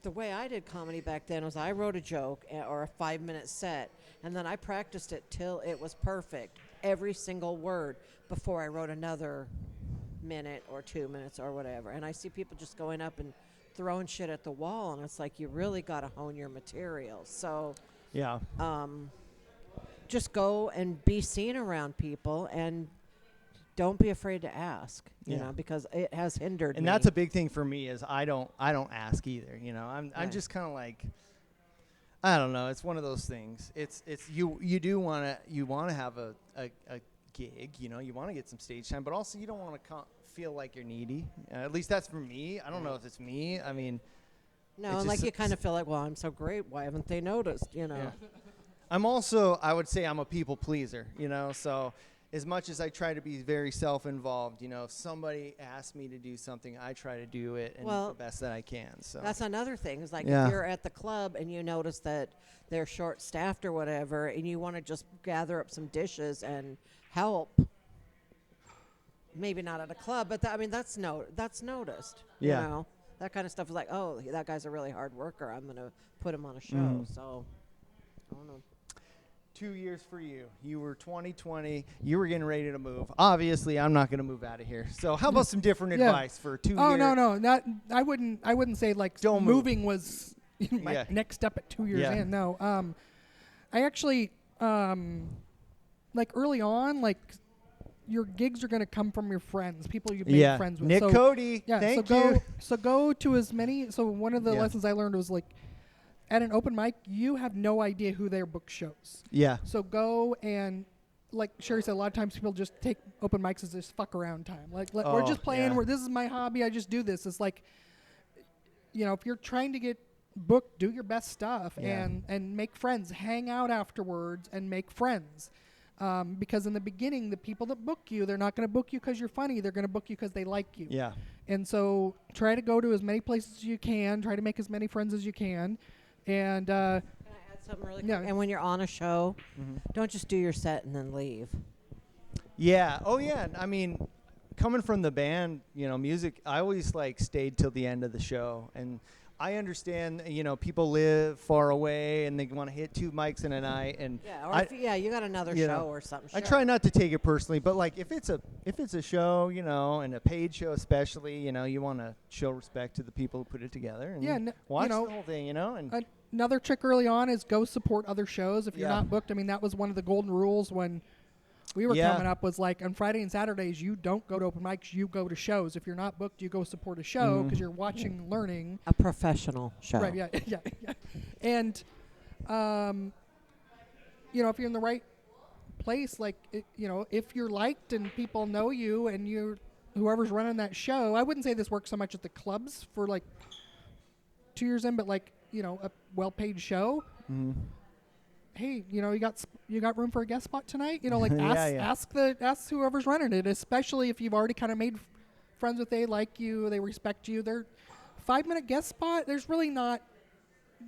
the way I did comedy back then was I wrote a joke or a 5-minute set, and then I practiced it till it was perfect, every single word, before I wrote another minute or 2 minutes or whatever. And I see people just going up and throwing shit at the wall, and it's like, you really got to hone your material. So Yeah. just go and be seen around people, and don't be afraid to ask, you Yeah. know, because it has hindered And me. that's a big thing for me is I don't ask either. You know, I'm Right. just kind of like, I don't know. It's one of those things. It's you do want to have a gig. You know, you want to get some stage time, but also you don't want to feel like you're needy. At least that's for me. I don't know if it's me. I mean, No, it's and like just you kind of feel like, well, I'm so great. Why haven't they noticed? You know. yeah. I'm also, I would say I'm a people pleaser, you know, so as much as I try to be very self-involved, you know, if somebody asks me to do something, I try to do it and Well, the best that I can. So That's another thing. Is like Yeah. if you're at the club and you notice that they're short-staffed or whatever, and you want to just gather up some dishes and help. Maybe not at a club, but I mean that's noticed. Yeah. You know, that kind of stuff is like, oh, that guy's a really hard worker. I'm gonna put him on a show. Mhm. So, I don't know. 2 years for you. You were 2020. You were getting ready to move. Obviously, I'm not going to move out of here. So how about some different Yeah. advice for 2 Oh years? no, not I wouldn't say like Don't move. moving was my Yeah. next step at 2 years Yeah. in. No, I actually like early on, like your gigs are going to come from your friends, people you've made Yeah. friends with. Nick So, Cody, yeah, thank so you. go to as many. So one of the Yeah. lessons I learned was like at an open mic, you have no idea who their book shows. Yeah. So go and, like Cheri said, a lot of times people just take open mics as this fuck around time. Like we're Oh, just playing. yeah. This is my hobby. I just do this. It's like, you know, if you're trying to get booked, do your best stuff Yeah. and make friends. Hang out afterwards and make friends. Because in the beginning, the people that book you, they're not going to book you because you're funny. They're going to book you because they like you. Yeah. And so try to go to as many places as you can. Try to make as many friends as you can. And Can I add something really quick? Yeah. And when you're on a show, Mhm. don't just do your set and then leave. Yeah. Oh, yeah. I mean, coming from the band, you know, music, I always like stayed till the end of the show. And I understand, you know, people live far away and they want to hit 2 mics in a night. And Yeah, or I, if you got another you show know, or something. I sure. try not to take it personally, but like if it's a show, you know, and a paid show especially, you know, you want to show respect to the people who put it together and Yeah, watch you know, the whole thing, you know. And another trick early on is go support other shows if you're Yeah. not booked. I mean, that was one of the golden rules when we were Yeah. coming up, was like on Friday and Saturdays, you don't go to open mics, you go to shows. If you're not booked, you go support a show because you're watching, learning. A professional show. Right, yeah. And, you know, if you're in the right place, like, you know, if you're liked and people know you and whoever's running that show, I wouldn't say this works so much at the clubs for like 2 years in, but like, you know, a well-paid show. Hey, you know, you got room for a guest spot tonight? You know, like Yeah, yeah. ask whoever's running it, especially if you've already kind of made friends with, they like you, they respect you. They're 5-minute guest spot. There's really not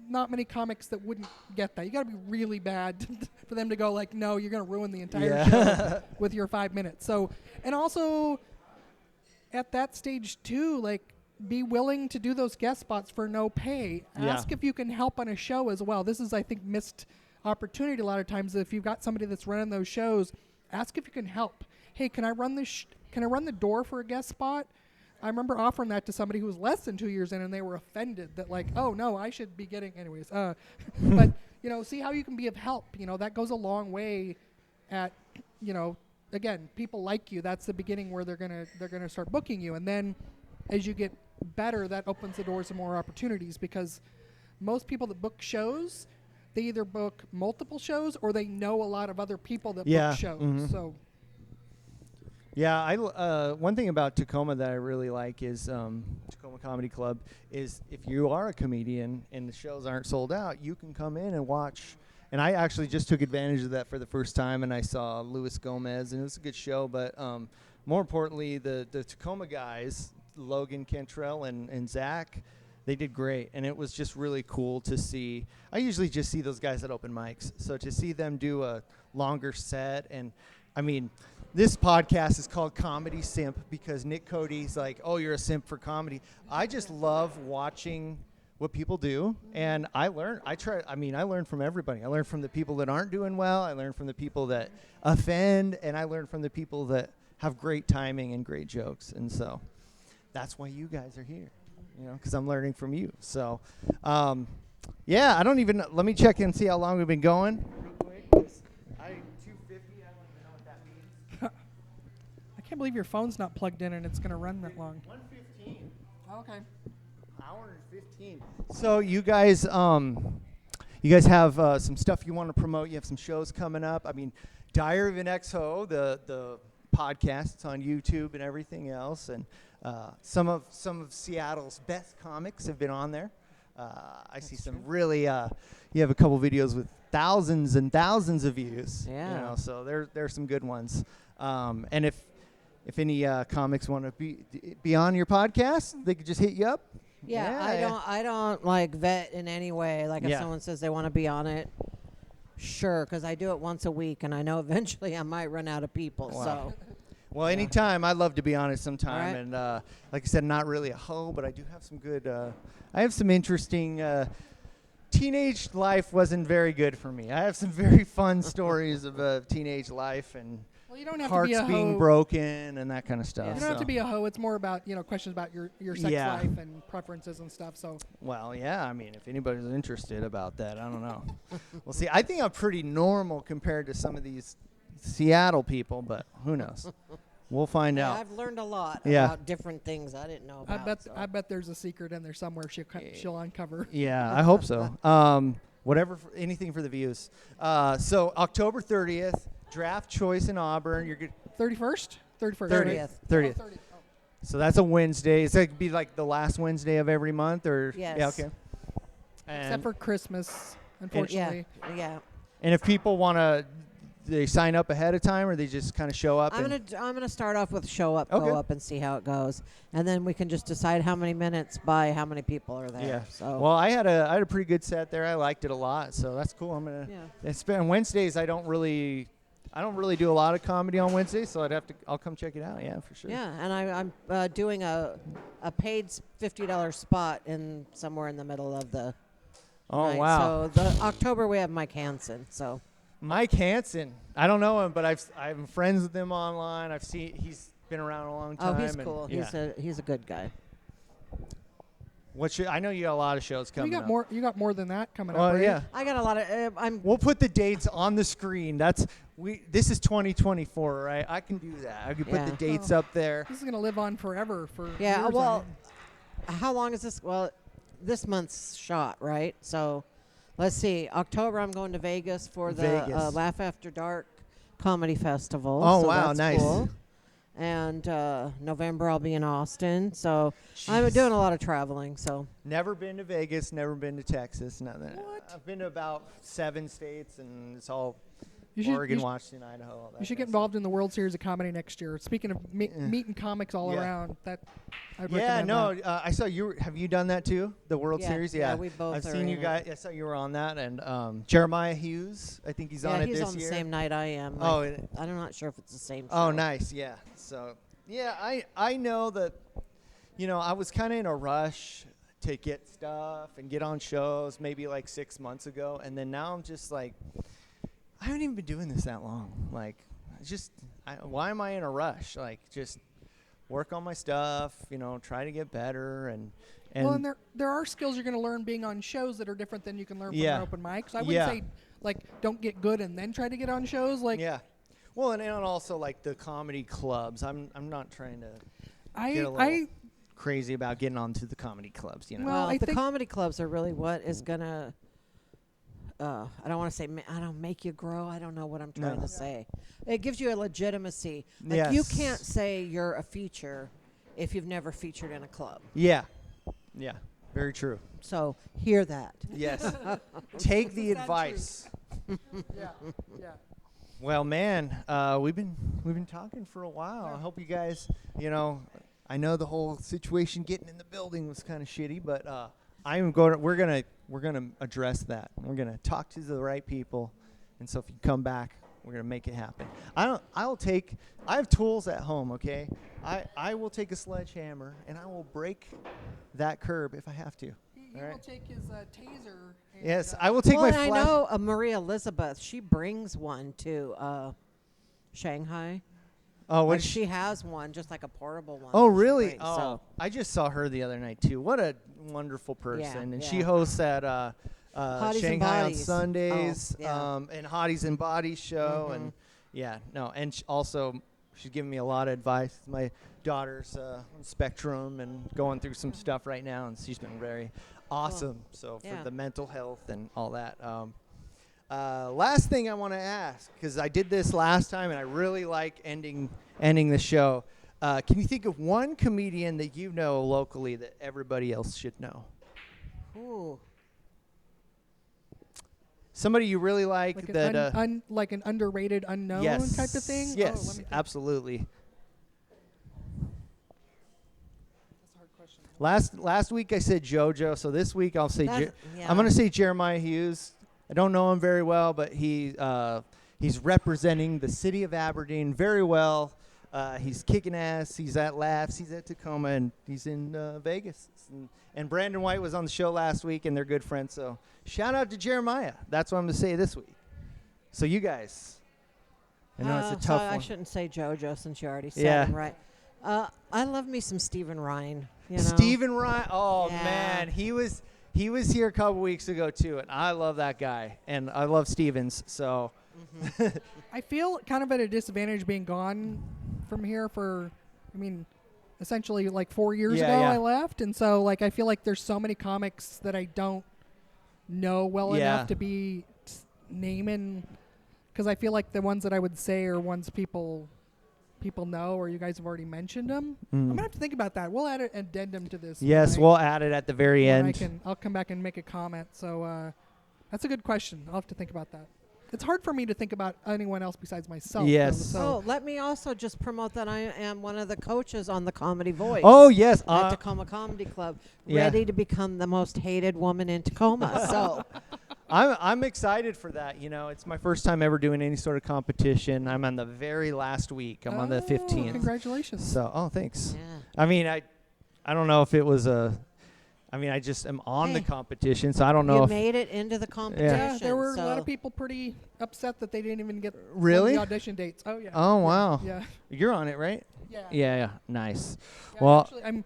many comics that wouldn't get that. You got to be really bad for them to go like, no, you're going to ruin the entire show with your 5 minutes. So, and also at that stage too, like, be willing to do those guest spots for no pay. Yeah. Ask if you can help on a show as well. This is, I think, missed opportunity a lot of times. If you've got somebody that's running those shows, ask if you can help. Hey, can I run this? Can I run the door for a guest spot? I remember offering that to somebody who was less than 2 years in, and they were offended that like, oh no, I should be getting anyways. But you know, see how you can be of help. You know, that goes a long way. At, you know, again, people like you. That's the beginning where they're gonna start booking you, and then as you get better, that opens the doors to more opportunities, because most people that book shows, they either book multiple shows or they know a lot of other people that Yeah, book shows. mhm. So Yeah, one thing about Tacoma that I really like is Tacoma Comedy Club is if you are a comedian and the shows aren't sold out, you can come in and watch. And I actually just took advantage of that for the first time, and I saw Luis Gomez, and it was a good show. But more importantly, the Tacoma guys, Logan Cantrell and Zach, they did great, and it was just really cool to see. I usually just see those guys at open mics, so to see them do a longer set, and I mean, this podcast is called Comedy Simp because Nick Cody's like, oh, you're a simp for comedy. I just love watching what people do, and I learn from everybody. I learn from the people that aren't doing well. I learn from the people that offend, and I learn from the people that have great timing and great jokes, and so that's why you guys are here. Because I'm learning from you. So, yeah, I don't even know. Let me check and see how long we've been going. Real quick. 250, I don't even know what that means. I can't believe your phone's not plugged in and it's going to run that long. 115. Okay. Hour and 15. So you guys have some stuff you want to promote. You have some shows coming up. I mean, Diary of an Ex-Ho, the podcast. It's on YouTube and everything else. And some of Seattle's best comics have been on there. I see some really. You have a couple videos with thousands and thousands of views. Yeah. So there's some good ones. And if any comics want to be on your podcast, they could just hit you up. Yeah, I don't like vet in any way. Like if Yeah. someone says they want to be on it, sure, because I do it once a week, and I know eventually I might run out of people. Wow. So. Well, anytime. I'd love to be on it sometime. All right. And like I said, not really a hoe, but I do have some good. I have some interesting. Teenage life wasn't very good for me. I have some very fun stories of teenage life and Well, you don't have hearts to be a being hoe. broken and that kind of stuff. You don't have to be a hoe. It's more about questions about your sex Yeah. life and preferences and stuff. So Well, yeah. I mean, if anybody's interested about that, I don't know. Well, see, I think I'm pretty normal compared to some of these Seattle people, but who knows? We'll find Yeah, out. I've learned a lot Yeah. about different things I didn't know about. I bet there's a secret in there somewhere she'll uncover. Yeah, I hope so. Whatever, anything for the views. So October 30th, draft choice in Auburn. You're good. 31st? 31st. 30th. 30th. 30th. Oh. So that's a Wednesday. Is that be like the last Wednesday of every month, or Yes. Yeah, okay. Except And, for Christmas, unfortunately. Yeah. and if people want to, they sign up ahead of time, or they just kind of show up. I'm gonna start off with show up, Okay. go up, and see how it goes, and then we can just decide how many minutes by how many people are there. Yeah. So. Well, I had a pretty good set there. I liked it a lot, so that's cool. I'm gonna. Yeah. It's been Wednesdays. I don't really do a lot of comedy on Wednesdays, so I'll come check it out. Yeah, for sure. Yeah, and I'm doing a paid $50 spot in somewhere in the middle of the. Oh night. wow. So the October we have Mike Hansen. So. Mike Hansen. I don't know him, but I'm friends with him online. He's been around a long Oh, time. he's and cool. Yeah. He's a good guy. I know you got a lot of shows coming You got up. more. You got more than that coming up. Oh right? yeah. I got a lot of. We'll put the dates on the screen. This is 2024, right? I can do that. I can put Yeah. the dates up there. This is gonna live on forever for Yeah. years, I Well, mean. how long is this? Well, this month's shot, right? So, let's see. October, I'm going to Vegas for the Vegas. Laugh After Dark Comedy Festival. Oh, so wow, that's nice. Cool. And November, I'll be in Austin. So I'm Jeez. doing a lot of traveling. So Never been to Vegas, never been to Texas. Nothing. What? I've been to about 7 states, and it's all You should- Oregon, you should- Washington, Idaho. All that You should kind get of involved in the World Series of Comedy next year. Speaking of meeting comics all Yeah. around, that I'd stuff. Yeah, recommend no, that. I saw you. Have you done that too? The World Yeah, Series? yeah, we both I've are seen you in guys. I saw you were on that, and Jeremiah Hughes. I think he's on it he's this on the year. same night I am. Oh, I'm not sure if it's the same. Oh, show. nice. Yeah. So, yeah, I know that, I was kind of in a rush to get stuff and get on shows maybe like 6 months ago. And then now I'm just like, I haven't even been doing this that long. Like, why am I in a rush? Like, just work on my stuff, try to get better. And Well, and there are skills you're going to learn being on shows that are different than you can learn from Yeah. an open mic. So I wouldn't Yeah. say like don't get good and then try to get on shows. Like yeah. Well, and also like the comedy clubs. I'm not trying to I get a little I crazy about getting onto the comedy clubs, Well, Well, I the think- comedy clubs are really what is gonna. I don't want to say I don't make you grow. I don't know what I'm trying No. to say. It gives you a legitimacy. Like you Yes. can't say you're a feature if you've never featured in a club. Yeah. Yeah. Very true. So hear that. Yes. Take the Is that true? advice. yeah yeah. Well, man, we've been talking for a while. I hope you guys, I know the whole situation getting in the building was kind of shitty, but we're gonna address that. We're gonna talk to the right people, and so if you come back, we're gonna make it happen. I have tools at home. Okay, I will take a sledgehammer and I will break that curb if I have to. He will take his taser. And, Yes, I will take my and I flash. know Maria Elizabeth. She brings one to Shanghai. Oh, Like what? she has one, just like a portable one. Oh, that she really? brings, Oh, so- I just saw her the other night too. What a wonderful person, and she yeah. hosts at Hotties and Shanghai on Bodies. Sundays, Oh, yeah. and Hotties and Bodies show, and and she's giving me a lot of advice. My daughter's on Spectrum and going through some stuff right now, and she's been very awesome. So for Yeah. the mental health and all that. Last thing I want to ask, because I did this last time and I really like ending the show. Can you think of one comedian that you know locally that everybody else should know? Ooh. Somebody you really like like that. like an underrated unknown Yes. type of thing. Yes, Oh, let me think. absolutely. That's a hard question. Last week I said JoJo, so this week I'll say That's- yeah. I'm going to say Jeremiah Hughes. I don't know him very well, but he's representing the city of Aberdeen very well. He's kicking ass. He's at Laughs. He's at Tacoma, and he's in Vegas. And Brandon White was on the show last week, and they're good friends. So shout out to Jeremiah. That's what I'm going to say this week. So you guys, I know it's a tough so one. I shouldn't say JoJo since you already said Yeah. him, right? I love me some Stephen Ryan. You know? Stephen Ryan. Oh Yeah. man, he was here a couple weeks ago too, and I love that guy, and I love Stevens. So I feel kind of at a disadvantage being gone from here essentially like 4 years Yeah, ago yeah. I left, and so like I feel like there's so many comics that I don't know well Yeah. enough to be naming, because I feel like the ones that I would say are ones people know, or you guys have already mentioned them. I'm gonna have to think about that. We'll add an addendum to this. yes, when we'll add it at the very when end. I'll come back and make a comment. So that's a good question. I'll have to think about that. It's hard for me to think about anyone else besides myself. Yes. though, Oh, so let me also just promote that I am one of the coaches on the Comedy Voice. Oh yes, At Tacoma Comedy Club, yeah. ready to become the most hated woman in Tacoma. So, I'm excited for that. It's my first time ever doing any sort of competition. I'm on the very last week. I'm on the 15th. Congratulations. So thanks. yeah. I mean, I don't know if it was I just am on the Hey. competition, so I don't know You if made it into the competition. Yeah, there were a lot so- of people pretty upset that they didn't even get one of Really? the audition dates. Oh yeah. Oh wow. Yeah. You're on it, right? Yeah. Yeah. Nice. Yeah, Well- actually,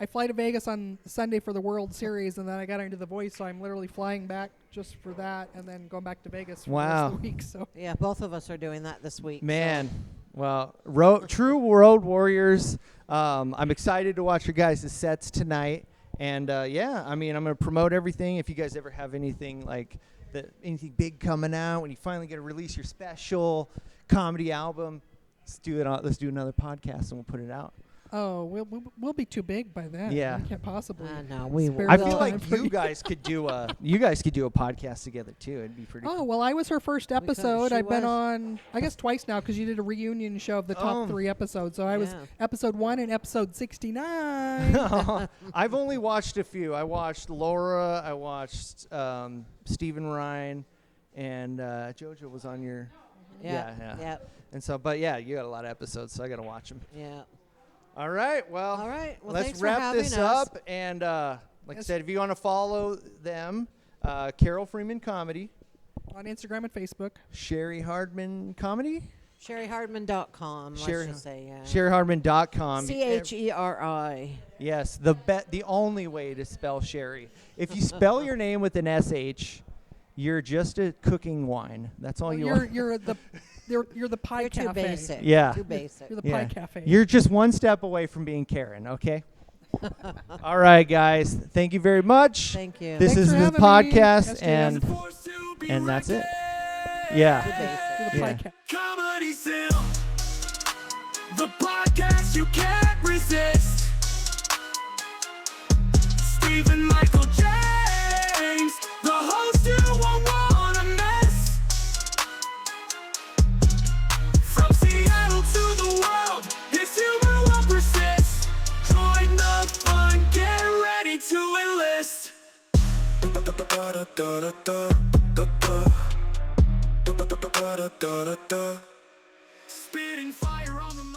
I fly to Vegas on Sunday for the World Series, and then I got into The Voice, so I'm literally flying back just for that, and then going back to Vegas for the rest of the week. So Yeah, both of us are doing that this week. so- Man, well, true road warriors. I'm excited to watch your guys' sets tonight, and I'm going to promote everything. If you guys ever have anything anything big coming out, when you finally get to release your special comedy album, let's do it. Let's do another podcast, and we'll put it out. we'll be too big by then. Yeah. We can't possibly. No, we spare will. I the feel time like for you guys could do a podcast together too. It'd be pretty. Oh, cool. well, I was her first episode. she I've been was. on, I guess, twice now, because you did a reunion show of the top Oh. 3 episodes. So I was Yeah. episode 1 and episode 69. I've only watched a few. I watched Laura. I watched Stephen Ryan, and JoJo was on your. Yeah. Yeah. And so, but yeah, you got a lot of episodes, so I got to watch them. Yeah. All right, well, All right. Well, let's thanks for wrap having this us. up. And like I Yes. said, if you want to follow them, Carole Freeman Comedy, On Instagram and Facebook. Cheri Hardman Comedy, CheriHardman.com. Let's Cheri- just say, yeah. CheriHardman.com. CHERI. Yes, the only way to spell Sherry. If you spell your name with an SH, you're just a cooking wine. That's all you are. You're the pie You're cafe. too basic. Yeah. Too basic. You're the pie cafe. You're just one step away from being Karen, okay? All right, guys. Thank you very much. Thank you. This Thanks is for the having me, podcast, SJS. and Forced to be and that's it. reckoned. Yeah. Too basic. You're the Yeah. pie cafe. Comedy Simp, the podcast you can't resist. Stephen Michael James, the host you won't wanna miss. Spitting fire on the